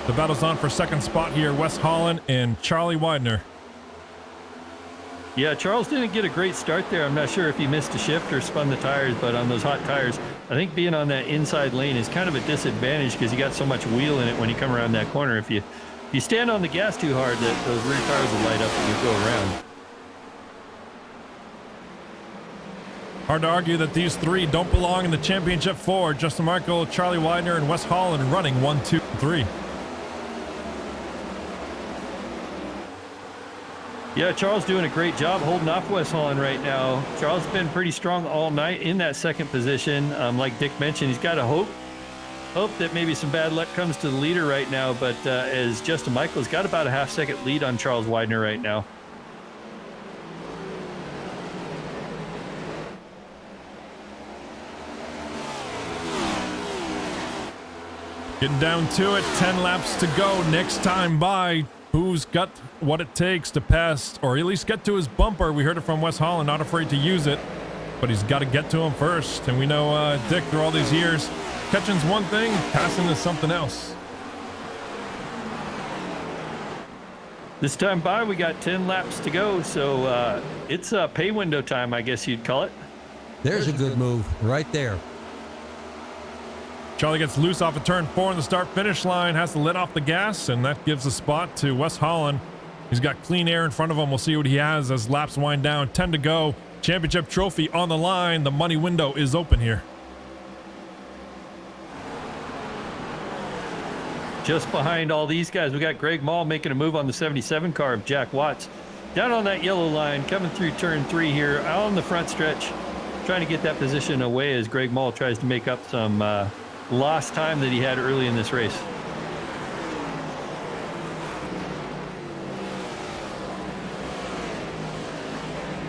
A: The battle's on for 2nd spot here. Wes Holland and Charlie Weidner.
D: Yeah, Charles didn't get a great start there. I'm not sure if he missed a shift or spun the tires, but on those hot tires, I think being on that inside lane is kind of a disadvantage because you got so much wheel in it when you come around that corner. If you stand on the gas too hard, those rear tires will light up and you go around.
A: Hard to argue that these 3 don't belong in the championship 4. Justin Michael, Charlie Weidner, and Wes Holland running 1, 2, 3.
D: Yeah, Charles doing a great job holding off Wes Holland right now. Charles has been pretty strong all night in that 2nd position. Like Dick mentioned, he's got to hope that maybe some bad luck comes to the leader right now. But as Justin Michael's got about a half-second lead on Charles Weidner right now.
A: Getting down to it. 10 laps to go. Next time by. Who's got what it takes to pass, or at least get to his bumper? We heard it from Wes Holland, not afraid to use it, but he's got to get to him first. And we know Dick, through all these years, Catching's one thing, passing is something else.
D: This time by, we got 10 laps to go, so it's pay window time, I guess you'd call it.
C: There's a good move right there.
A: Charlie gets loose off of turn 4 on the start-finish line, has to let off the gas, and that gives a spot to Wes Holland. He's got clean air in front of him. We'll see what he has as laps wind down. 10 to go. Championship trophy on the line. The money window is open here.
D: Just behind all these guys, we got Greg Mall making a move on the 77 car of Jack Watts. Down on that yellow line, coming through turn 3 here, out on the front stretch, trying to get that position away as Greg Mall tries to make up some lost time that he had early in this race.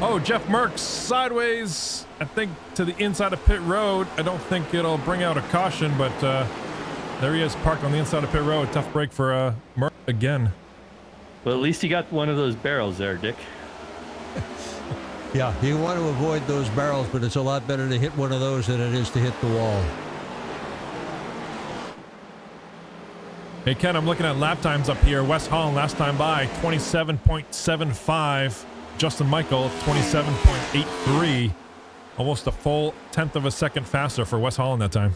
A: Oh, Jeff Merckx sideways, I think, to the inside of pit road. I don't think it'll bring out a caution, but there he is, parked on the inside of pit road. Tough break for Merckx again.
D: Well, at least he got one of those barrels there, Dick.
C: Yeah, you want to avoid those barrels, but it's a lot better to hit one of those than it is to hit the wall.
A: Hey, Ken, I'm looking at lap times up here. Wes Holland last time by, 27.75. Justin Michael, 27.83. Almost a full 10th of a second faster for Wes Holland that time.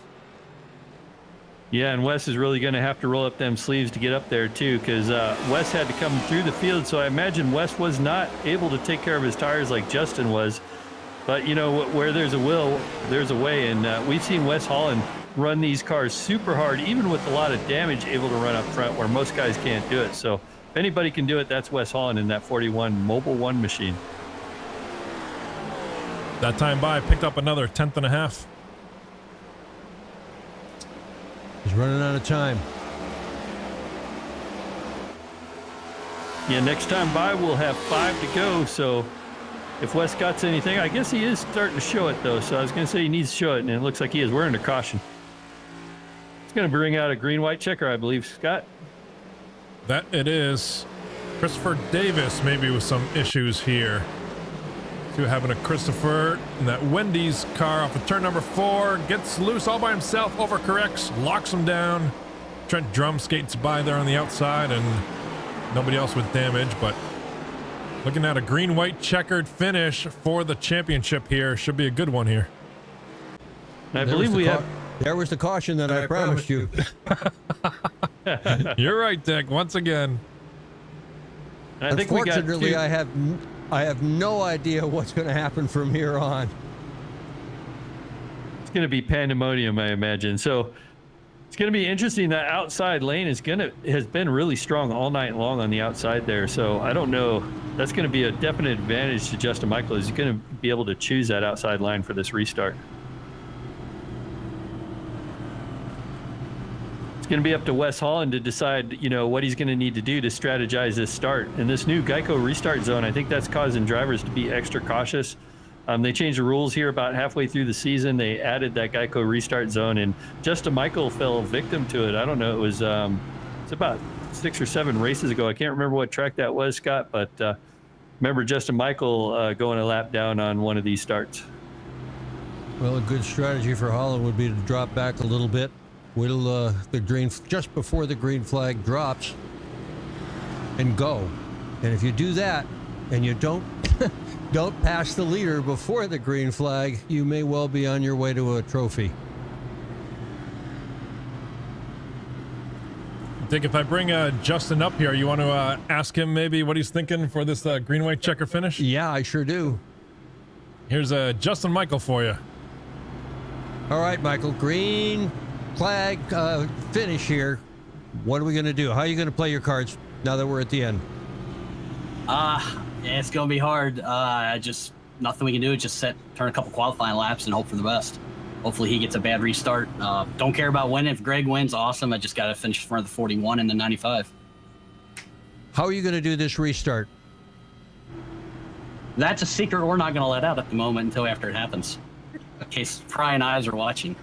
D: Yeah, and Wes is really going to have to roll up them sleeves to get up there, too, because Wes had to come through the field, so I imagine Wes was not able to take care of his tires like Justin was. But, you know, where there's a will, there's a way, and we've seen Wes Holland run these cars super hard, even with a lot of damage, able to run up front where most guys can't do it. So if anybody can do it, that's Wes Holland in that 41 Mobil 1 machine.
A: That time by, picked up another 10th and a half.
C: He's running out of time.
D: Yeah, next time by, we'll have 5 to go. So if Wes got anything, I guess he is starting to show it, though. So I was going to say he needs to show it, and it looks like he is. We're under caution. It's going to bring out a green-white checker, I believe, Scott.
A: That it is. Christopher Davis maybe with some issues here. See what happened to Christopher in that Wendy's car off of turn number 4. Gets loose all by himself, overcorrects, locks him down. Trent Drum skates by there on the outside, and nobody else with damage, but looking at a green-white checkered finish for the championship here. Should be a good one here.
D: I believe we have...
C: There was the caution that I promised you.
A: You're right, Dick, once again.
D: And I think we got
C: Unfortunately, I have no idea what's going to happen from here on.
D: It's going to be pandemonium, I imagine. So it's going to be interesting. That outside lane has been really strong all night long on the outside there. So I don't know. That's going to be a definite advantage to Justin Michael. He's going to be able to choose that outside line for this restart. It's going to be up to Wes Holland to decide, you know, what he's going to need to do to strategize this start. And this new Geico restart zone, I think that's causing drivers to be extra cautious. They changed the rules here about halfway through the season. They added that Geico restart zone, and Justin Michael fell victim to it. I don't know. It was it's about 6 or 7 races ago. I can't remember what track that was, Scott, but remember Justin Michael going a lap down on one of these starts.
C: Well, a good strategy for Holland would be to drop back a little bit. Will the green, just before the green flag drops, and go. And if you do that and you don't pass the leader before the green flag, you may well be on your way to a trophy.
A: Dick, if I bring Justin up here, you want to ask him maybe what he's thinking for this green-white checker finish?
C: Yeah, I sure do.
A: Here's Justin Michael for you.
C: All right, Michael, green flag finish here. What are we going to do? How are you going to play your cards now that we're at the end?
G: Yeah, it's going to be hard. Just nothing we can do. Just turn a couple qualifying laps and hope for the best. Hopefully he gets a bad restart. Don't care about winning. If Greg wins, awesome. I just got to finish in front of the 41 and the 95.
C: How are you going to do this restart?
G: That's a secret we're not going to let out at the moment until after it happens. In case prying eyes are watching.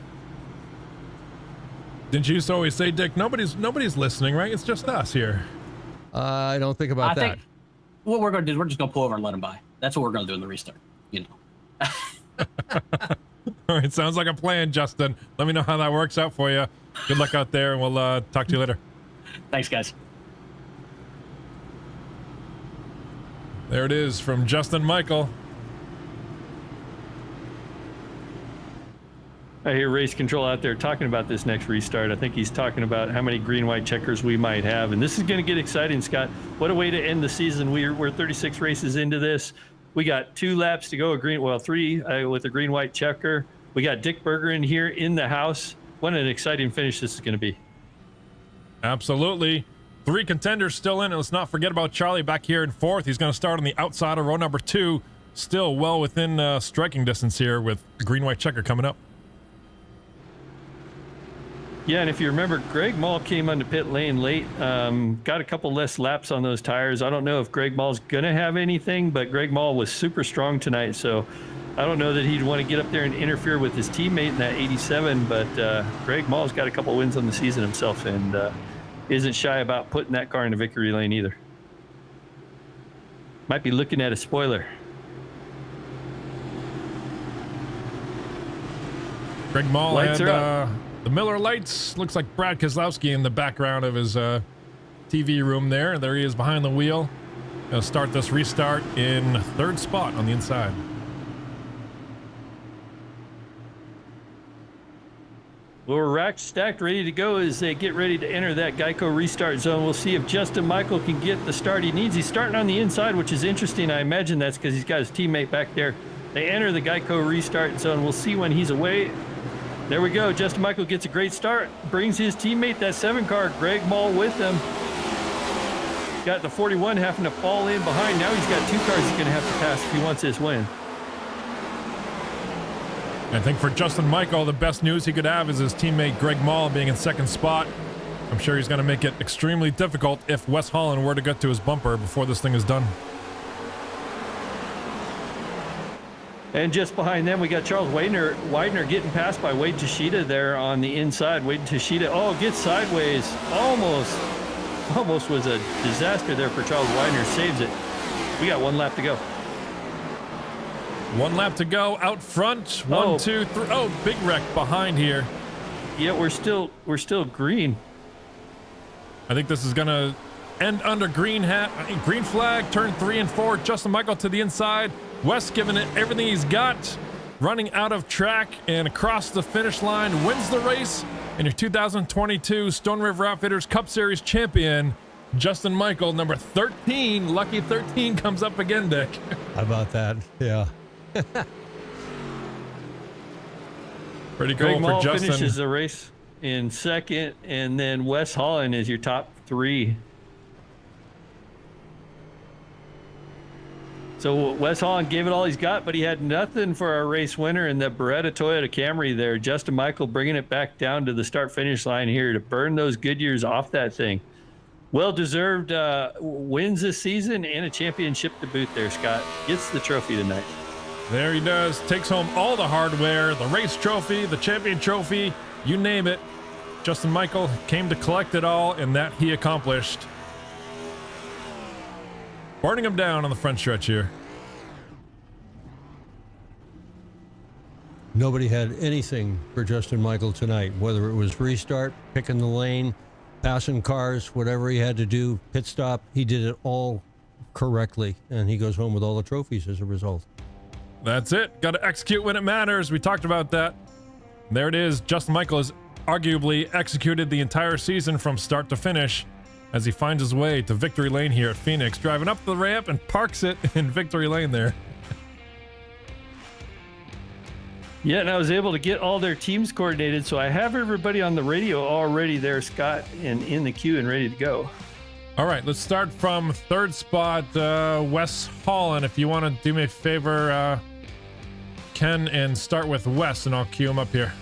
A: Didn't you used to always say, Dick, nobody's listening, right? It's just us here.
C: I don't think about that.
G: Think what we're going to do is we're just going to pull over and let him by. That's what we're going to do in the restart, you know.
A: All right, sounds like a plan, Justin. Let me know how that works out for you. Good luck out there, and we'll talk to you later.
G: Thanks, guys.
A: There it is from Justin Michael.
D: I hear race control out there talking about this next restart. I think he's talking about how many green-white checkers we might have. And this is going to get exciting, Scott. What a way to end the season. We're 36 races into this. We got 2 laps to go, 3 with a green-white checker. We got Dick Berger in here in the house. What an exciting finish this is going to be.
A: Absolutely. 3 contenders still in, and let's not forget about Charlie back here in 4th. He's going to start on the outside of row number 2. Still well within striking distance here with the green-white checker coming up.
D: Yeah, and if you remember, Greg Mall came onto pit lane late, got a couple less laps on those tires. I don't know if Greg Mall's going to have anything, but Greg Mall was super strong tonight, so I don't know that he'd want to get up there and interfere with his teammate in that 87, but Greg Mall's got a couple wins on the season himself and isn't shy about putting that car in the victory lane either. Might be looking at a spoiler.
A: Greg Mall
D: Lights
A: and
D: are up.
A: The Miller Lights. Looks like Brad Keselowski in the background of his TV room there. There he is behind the wheel. Gonna start this restart in 3rd spot on the inside.
D: Well, we're racked, stacked, ready to go as they get ready to enter that Geico restart zone. We'll see if Justin Michael can get the start he needs. He's starting on the inside, which is interesting. I imagine that's because he's got his teammate back there. They enter the Geico restart zone. We'll see when he's away. There we go. Justin Michael gets a great start. Brings his teammate, that 7 car, Greg Mall, with him. Got the 41 having to fall in behind. Now he's got 2 cars he's going to have to pass if he wants this win.
A: I think for Justin Michael, the best news he could have is his teammate Greg Mall being in 2nd spot. I'm sure he's going to make it extremely difficult if Wes Holland were to get to his bumper before this thing is done.
D: And just behind them, we got Charles Widener getting passed by Wade Tashida there on the inside. Wade Tashida, gets sideways. Almost was a disaster there for Charles Widener. Saves it. We got 1 lap to go.
A: 1 lap to go out front. 1, 2, 3. Oh, big wreck behind here.
D: Yeah, we're still green.
A: I think this is going to end under green flag, turn 3 and 4. Justin Michael to the inside. Wes giving it everything he's got, running out of track and across the finish line, wins the race, and your 2022 Stone River Outfitters Cup Series champion, Justin Michael, number 13. Lucky 13 comes up again, Dick.
C: How about that? Yeah.
A: Pretty
D: Greg
A: cool
D: Mall
A: for Justin.
D: finishes the race in 2nd, and then Wes Holland is your top 3. So Wes Holland gave it all he's got, but he had nothing for our race winner in the Beretta Toyota Camry there. Justin Michael bringing it back down to the start-finish line here to burn those Goodyears off that thing. Well-deserved wins this season and a championship to boot there, Scott. Gets the trophy tonight.
A: There he does. Takes home all the hardware, the race trophy, the champion trophy, you name it. Justin Michael came to collect it all, and that he accomplished. Burning him down on the front stretch here.
C: Nobody had anything for Justin Michael tonight, whether it was restart, picking the lane, passing cars, whatever he had to do, pit stop. He did it all correctly, and he goes home with all the trophies as a result.
A: That's it. Got to execute when it matters. We talked about that. There it is. Justin Michael has arguably executed the entire season from start to finish as he finds his way to victory lane here at Phoenix, driving up the ramp and parks it in victory lane there.
D: Yeah, and I was able to get all their teams coordinated, so I have everybody on the radio already there, Scott, and in the queue and ready to go.
A: All right, let's start from 3rd spot, Wes Holland. If you want to do me a favor, Ken, and start with Wes, and I'll cue him up here.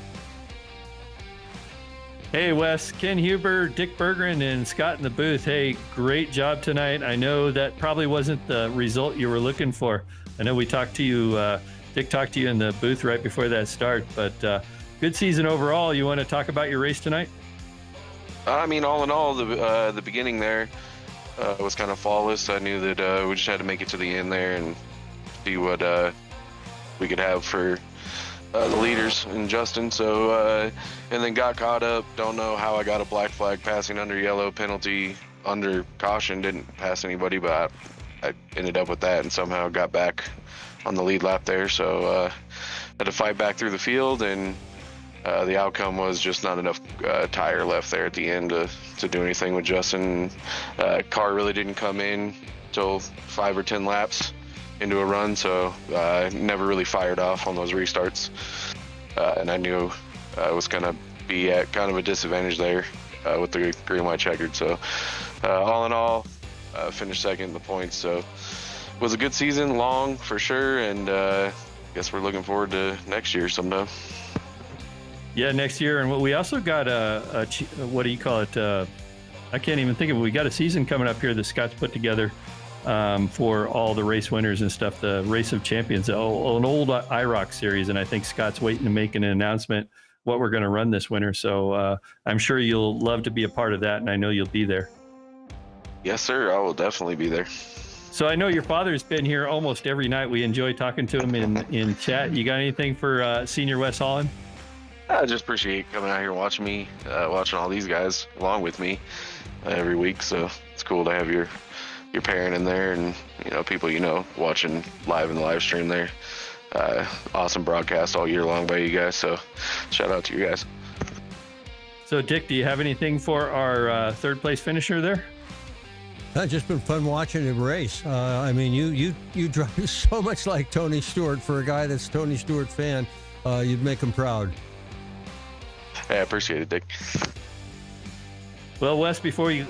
D: Hey, Wes, Ken Huber, Dick Berggren, and Scott in the booth. Hey, great job tonight. I know that probably wasn't the result you were looking for. I know we talked to you, Dick talked to you in the booth right before that start, but good season overall. You want to talk about your race tonight?
F: I mean, all in all, the beginning there was kind of flawless. I knew that we just had to make it to the end there and see what we could have for the leaders and Justin. So, and then got caught up. Don't know how I got a black flag passing under yellow, penalty under caution. Didn't pass anybody, but I ended up with that and somehow got back on the lead lap there. So had to fight back through the field, and the outcome was just not enough tire left there at the end to do anything with Justin. Car really didn't come in till 5 or 10 laps into a run, so never really fired off on those restarts. And I knew I was going to be at kind of a disadvantage there with the green, white, checkered. So all in all, finished second in the points. So it was a good season, long for sure, and guess we're looking forward to next year sometime.
D: Yeah, next year. And we also got what do you call it? I can't even think of it. We got a season coming up here that Scott's put together for all the race winners and stuff, the Race of Champions, an old iRock series. And I think Scott's waiting to make an announcement what we're going to run this winter. So I'm sure you'll love to be a part of that, and I know you'll be there.
F: Yes, sir. I will definitely be there.
D: So I know your father's been here almost every night. We enjoy talking to him in chat. You got anything for Senior Wes Holland?
F: I just appreciate coming out here and watching me, watching all these guys along with me every week. So it's cool to have your parent in there, and people watching live in the live stream there. Awesome broadcast all year long by you guys. So shout out to you guys.
D: So Dick, do you have anything for our third place finisher there?
C: It's just been fun watching him race. I mean, you drive so much like Tony Stewart. For a guy that's a Tony Stewart fan, you'd make him proud.
F: I appreciate it, Dick.
D: Well, Wes, before we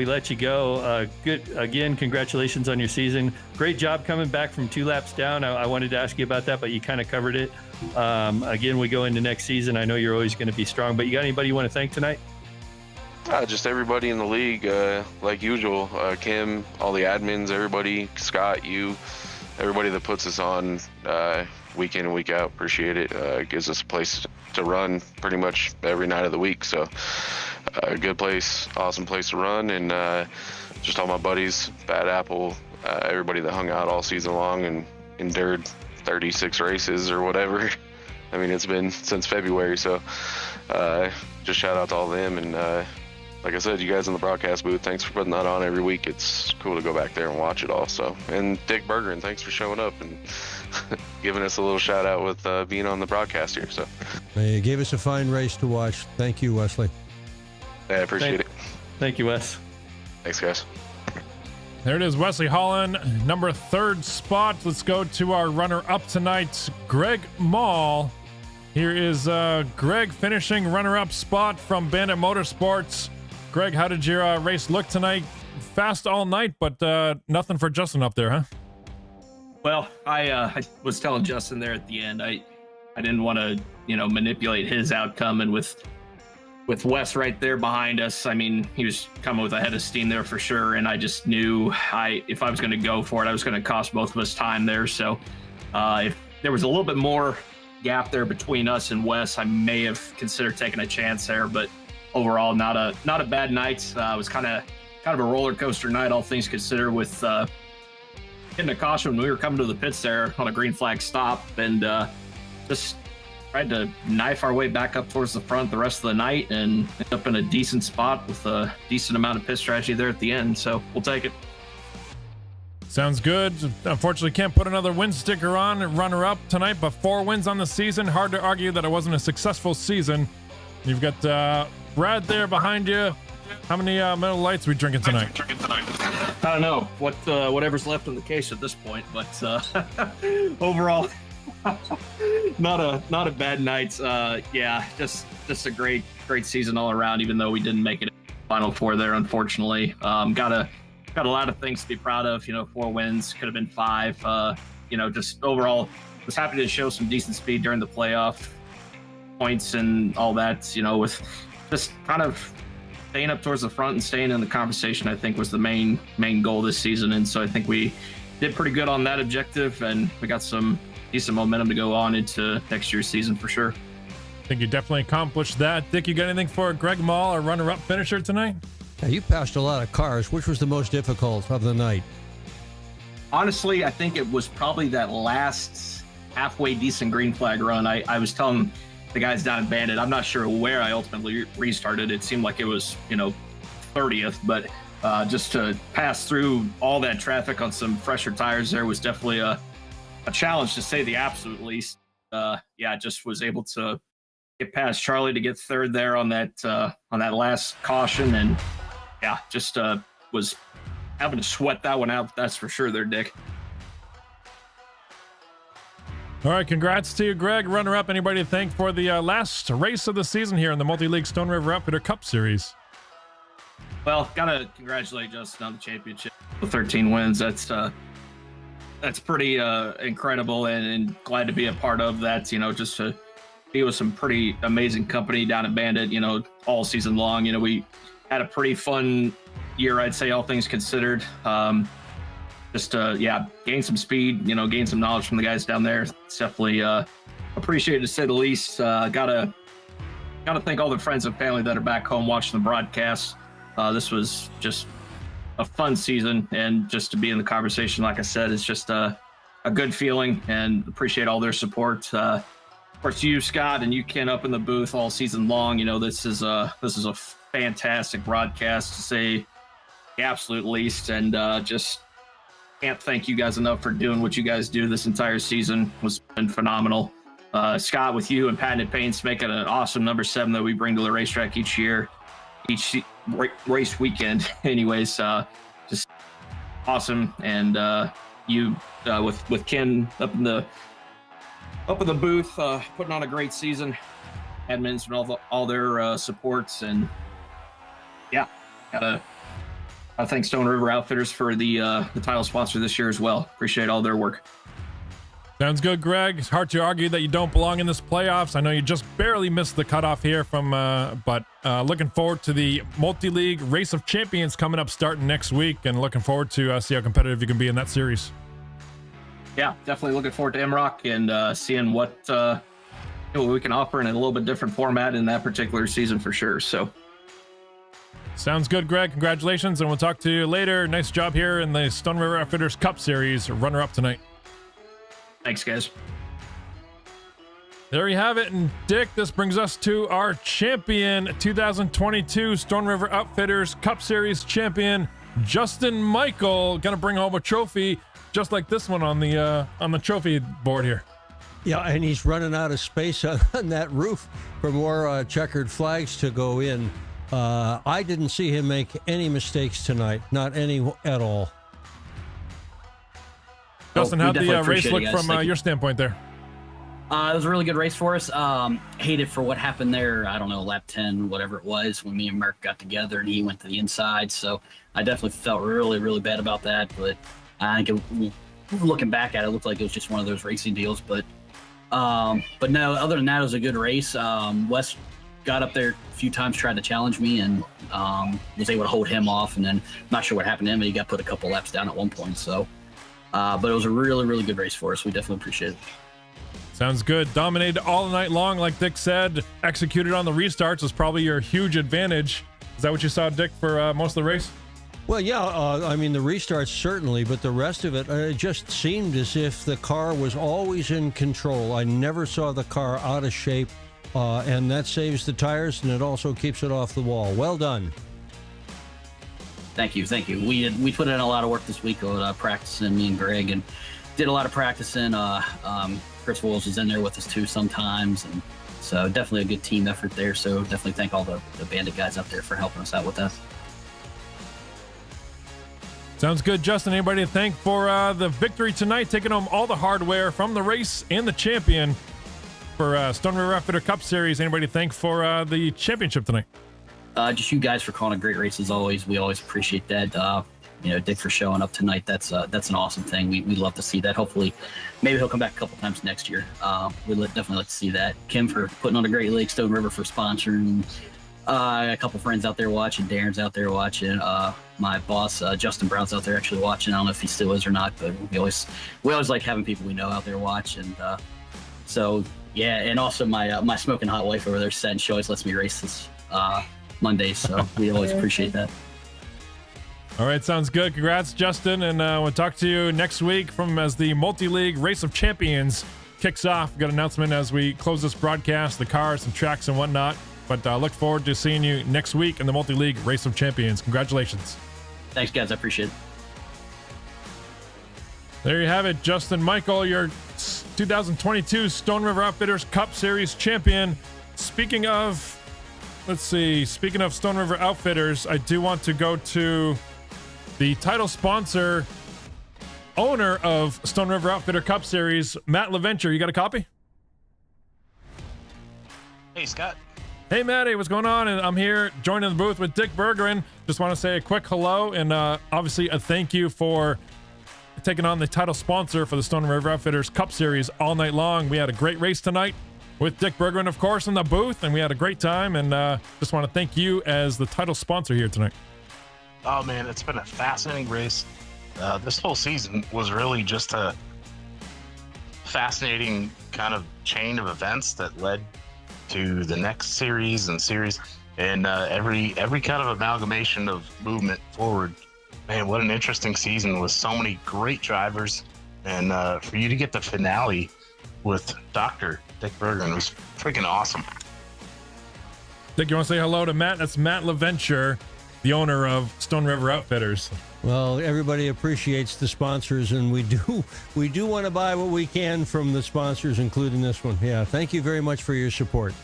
D: let you go, congratulations on your season. Great job coming back from 2 laps down. I wanted to ask you about that, but you kind of covered it. Again, we go into next season. I know you're always going to be strong, but you got anybody you want to thank tonight?
F: Just everybody in the league, like usual. Kim, all the admins, everybody, Scott, you, everybody that puts us on week in and week out. Appreciate it. It gives us a place to run pretty much every night of the week. So a good place, awesome place to run. And just all my buddies, Bad Apple, everybody that hung out all season long and endured 36 races or whatever. I mean, it's been since February. So just shout out to all of them. And like I said, you guys in the broadcast booth, thanks for putting that on every week. It's cool to go back there and watch it all. So, and Dick Bergeron, thanks for showing up and giving us a little shout out with being on the broadcast here. So,
C: you gave us a fine race to watch. Thank you, Wesley.
F: I appreciate it.
D: Thank you, Wes.
F: Thanks, guys.
A: There it is, Wesley Holland, number 3rd spot. Let's go to our runner-up tonight, Greg Mall. Here is Greg finishing runner-up spot from Bandit Motorsports. Greg, how did your race look tonight? Fast all night, but nothing for Justin up there, huh?
H: Well, I was telling Justin there at the end, I didn't want to, manipulate his outcome, and with Wes right there behind us, I mean, he was coming with a head of steam there for sure, and I just knew if I was going to go for it, I was going to cost both of us time there. So if there was a little bit more gap there between us and Wes, I may have considered taking a chance there, but overall, not a bad night. It was kind of a roller coaster night, all things considered, with getting a caution when we were coming to the pits there on a green flag stop, and just tried to knife our way back up towards the front the rest of the night and end up in a decent spot with a decent amount of pit strategy there at the end. So we'll take it.
A: Sounds good. Unfortunately, can't put another win sticker on runner-up tonight, but 4 wins on the season. Hard to argue that it wasn't a successful season. You've got Brad there behind you. How many Miller Lights are we drinking tonight?
H: I don't know whatever's left in the case at this point, but overall, not a bad night. Yeah, just a great season all around. Even though we didn't make it in the Final Four there, unfortunately, got a lot of things to be proud of. 4 wins, could have been 5. Just overall, was happy to show some decent speed during the playoff points and all that. With just kind of staying up towards the front and staying in the conversation, I think was the main goal this season. And so I think we did pretty good on that objective, and we got some decent momentum to go on into next year's season for sure.
A: I think you definitely accomplished that. Dick, you got anything for Greg Mall, our runner-up finisher tonight?
C: Now, you passed a lot of cars. Which was the most difficult of the night?
H: Honestly, I think it was probably that last halfway decent green flag run. I was telling the guys down at Bandit, I'm not sure where I ultimately restarted. It seemed like it was, 30th, but just to pass through all that traffic on some fresher tires there was definitely a challenge, to say the absolute least. Just was able to get past Charlie to get third there on that last caution, and just was having to sweat that one out. That's for sure there, Dick.
A: All right, congrats to you, Greg. Runner-up. Anybody to thank for the last race of the season here in the Multi-League Stone River Outfitter Cup Series?
H: Well, gotta congratulate Justin on the championship. The 13 wins. That's pretty incredible, and glad to be a part of that. Just to be with some pretty amazing company down at Bandit. All season long. We had a pretty fun year, I'd say, all things considered. Just gain some speed, gain some knowledge from the guys down there. It's definitely appreciated, to say the least. Gotta thank all the friends and family that are back home watching the broadcast. This was just a fun season, and just to be in the conversation, like I said, it's just a good feeling, and appreciate all their support. Of course, you, Scott, and you, Ken, up in the booth all season long. This is a fantastic broadcast, to say the absolute least, and just can't thank you guys enough for doing what you guys do this entire season. It's been phenomenal. Scott, with you and Patented Paints, making an awesome number 7 that we bring to the racetrack each year, each race weekend. Anyways, just awesome. And you with Ken up in the booth, putting on a great season. Admins and all their supports, and gotta thank Stone River Outfitters for the title sponsor this year as well. Appreciate all their work.
A: Sounds good, Greg. It's hard to argue that you don't belong in this playoffs. I know you just barely missed the cutoff here but looking forward to the multi-league race of champions coming up starting next week, and looking forward to see how competitive you can be in that series.
H: Yeah, definitely looking forward to MROC and seeing what we can offer in a little bit different format in that particular season for sure. So.
A: Sounds good, Greg. Congratulations, and we'll talk to you later. Nice job here in the Stone River Outfitters Cup Series, runner-up tonight.
H: Thanks, guys.
A: There you have it. And Dick, this brings us to our champion, 2022 Stone River Outfitters Cup Series champion, Justin Michael. Gonna bring home a trophy just like this one on the trophy board here.
C: Yeah, and he's running out of space on that roof for more checkered flags to go in. I didn't see him make any mistakes tonight, not any at all.
A: Justin, how'd the race look from your standpoint there?
G: It was a really good race for us. Hated for what happened there. I don't know, lap 10, whatever it was, when me and Merck got together and he went to the inside. So I definitely felt really, really bad about that. But I think looking back at it, looked like it was just one of those racing deals. But no, other than that, it was a good race. Wes got up there a few times, tried to challenge me, and was able to hold him off. And then not sure what happened to him, but he got put a couple laps down at one point. So, but it was a really, really good race for us. We definitely appreciate it.
A: Sounds good. Dominated all night long, like Dick said. Executed on the restarts was probably your huge advantage. Is that what you saw, Dick, for most of the race?
C: Well, yeah, I mean, the restarts certainly, but the rest of it, it just seemed as if the car was always in control. I never saw the car out of shape, and that saves the tires, and it also keeps it off the wall. Well done.
G: Thank you. We put in a lot of work this week with practicing, me and Greg, and did a lot of practicing. Chris Wills was in there with us too sometimes, and so definitely a good team effort there. So definitely thank all the Bandit guys out there for helping us out with that.
A: Sounds good, Justin. Anybody to thank for the victory tonight, taking home all the hardware from the race and the champion for Stone River Outfitter Cup Series? Anybody to thank for the championship tonight?
G: Just you guys for calling a great race as always. We always appreciate that. Dick for showing up tonight. That's an awesome thing. We'd love to see that. Hopefully, maybe he'll come back a couple times next year. We'd definitely like to see that. Kim for putting on a great league. Stone River for sponsoring. A couple friends out there watching. Darren's out there watching. My boss Justin Brown's out there actually watching. I don't know if he still is or not, but we always like having people we know out there watch. And so yeah, and also my smoking hot wife over there said she always lets me race this Mondays, so we always appreciate that.
A: All right, sounds good. Congrats, Justin, and we'll talk to you next week as the multi-league race of champions kicks off. We've got an announcement as we close this broadcast, the cars and tracks and whatnot. But look forward to seeing you next week in the Multi-League Race of Champions. Congratulations.
G: Thanks, guys. I appreciate it.
A: There you have it, Justin Michael, your 2022 Stone River Outfitters Cup Series champion. Speaking of Stone River Outfitters, I do want to go to the title sponsor, owner of Stone River Outfitter Cup Series, Matt LaVenture. You got a copy?
I: Hey, Scott.
A: Hey, Matty, what's going on? And I'm here joining the booth with Dick Bergeron. Just want to say a quick hello and obviously a thank you for taking on the title sponsor for the Stone River Outfitters Cup Series all night long. We had a great race tonight with Dick Bergeron, of course, in the booth, and we had a great time. And just want to thank you as the title sponsor here tonight.
I: Oh, man, it's been a fascinating race. This whole season was really just a fascinating kind of chain of events that led to the next series and every kind of amalgamation of movement forward. Man, what an interesting season with so many great drivers. And for you to get the finale with Dr. Dick Bergeron was freaking awesome.
A: Dick, you want to say hello to Matt? That's Matt LaVenture, the owner of Stone River Outfitters.
C: Well, everybody appreciates the sponsors, and we do want to buy what we can from the sponsors, including this one. Yeah, thank you very much for your support.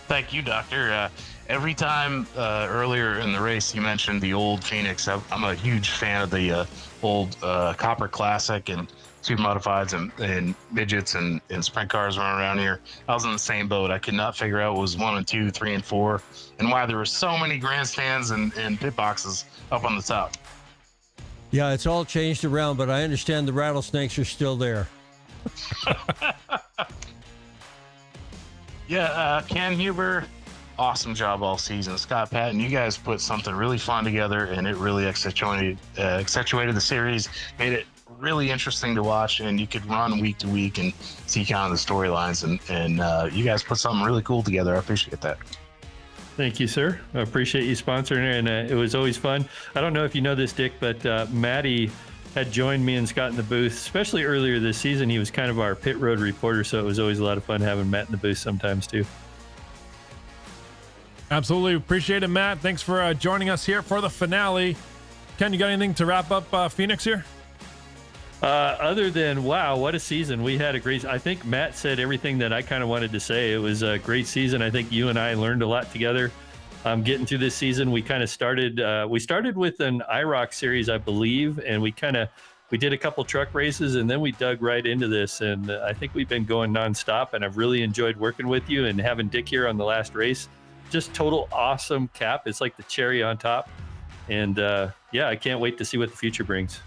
I: Thank you, Doctor. Every time earlier in the race you mentioned the old Phoenix, I'm a huge fan of the old Copper Classic and super modifieds and midgets and sprint cars running around here. I was in the same boat. I could not figure out what was 1 and 2, 3 and 4, and why there were so many grandstands and pit boxes up on the top.
C: Yeah, it's all changed around, but I understand the rattlesnakes are still there.
I: Yeah, Ken Huber, awesome job all season. Scott Patton, you guys put something really fun together, and it really accentuated the series, made it really interesting to watch, and you could run week to week and see kind of the storylines, and you guys put something really cool together. I appreciate that.
D: Thank you, sir. I appreciate you sponsoring, and it was always fun. I don't know if you know this, Dick, but Maddie had joined me and Scott in the booth, especially earlier this season. He was kind of our pit road reporter, so it was always a lot of fun having Matt in the booth sometimes too.
A: Absolutely. Appreciate it, Matt. Thanks for joining us here for the finale. Ken, you got anything to wrap up Phoenix here?
D: Other than, wow, what a season. We had a great, I think Matt said everything that I kind of wanted to say. It was a great season. I think you and I learned a lot together. Getting through this season, we kind of started with an iRock series, I believe, and we did a couple truck races, and then we dug right into this, and I think we've been going nonstop, and I've really enjoyed working with you and having Dick here on the last race. Just total awesome cap. It's like the cherry on top, and yeah, I can't wait to see what the future brings.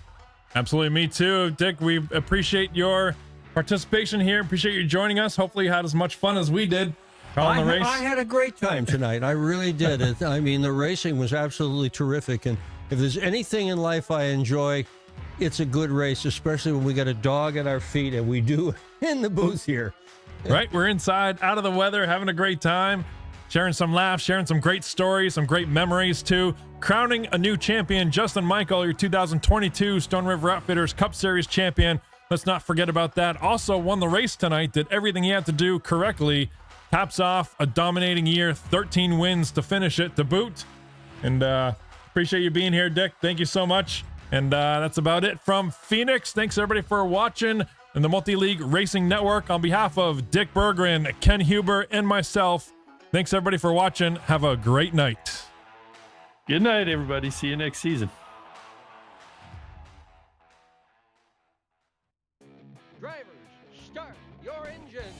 A: Absolutely, me too. Dick, we appreciate your participation here. Appreciate you joining us. Hopefully you had as much fun as we did on the race.
C: I had a great time tonight. I really did. I mean, the racing was absolutely terrific. And if there's anything in life I enjoy, it's a good race, especially when we got a dog at our feet, and we do in the booth here.
A: Right? We're inside, out of the weather, having a great time, sharing some laughs, sharing some great stories, some great memories too. Crowning a new champion, Justin Michael, your 2022 Stone River Outfitters Cup Series champion. Let's not forget about that. Also won the race tonight, did everything he had to do correctly. Caps off a dominating year, 13 wins to finish it to boot. And appreciate you being here, Dick. Thank you so much. And that's about it from Phoenix. Thanks everybody for watching in the Multi-League Racing Network. On behalf of Dick Bergeron, Ken Huber, and myself, thanks everybody for watching. Have a great night.
D: Good night, everybody. See you next season.
J: Drivers, start your engines.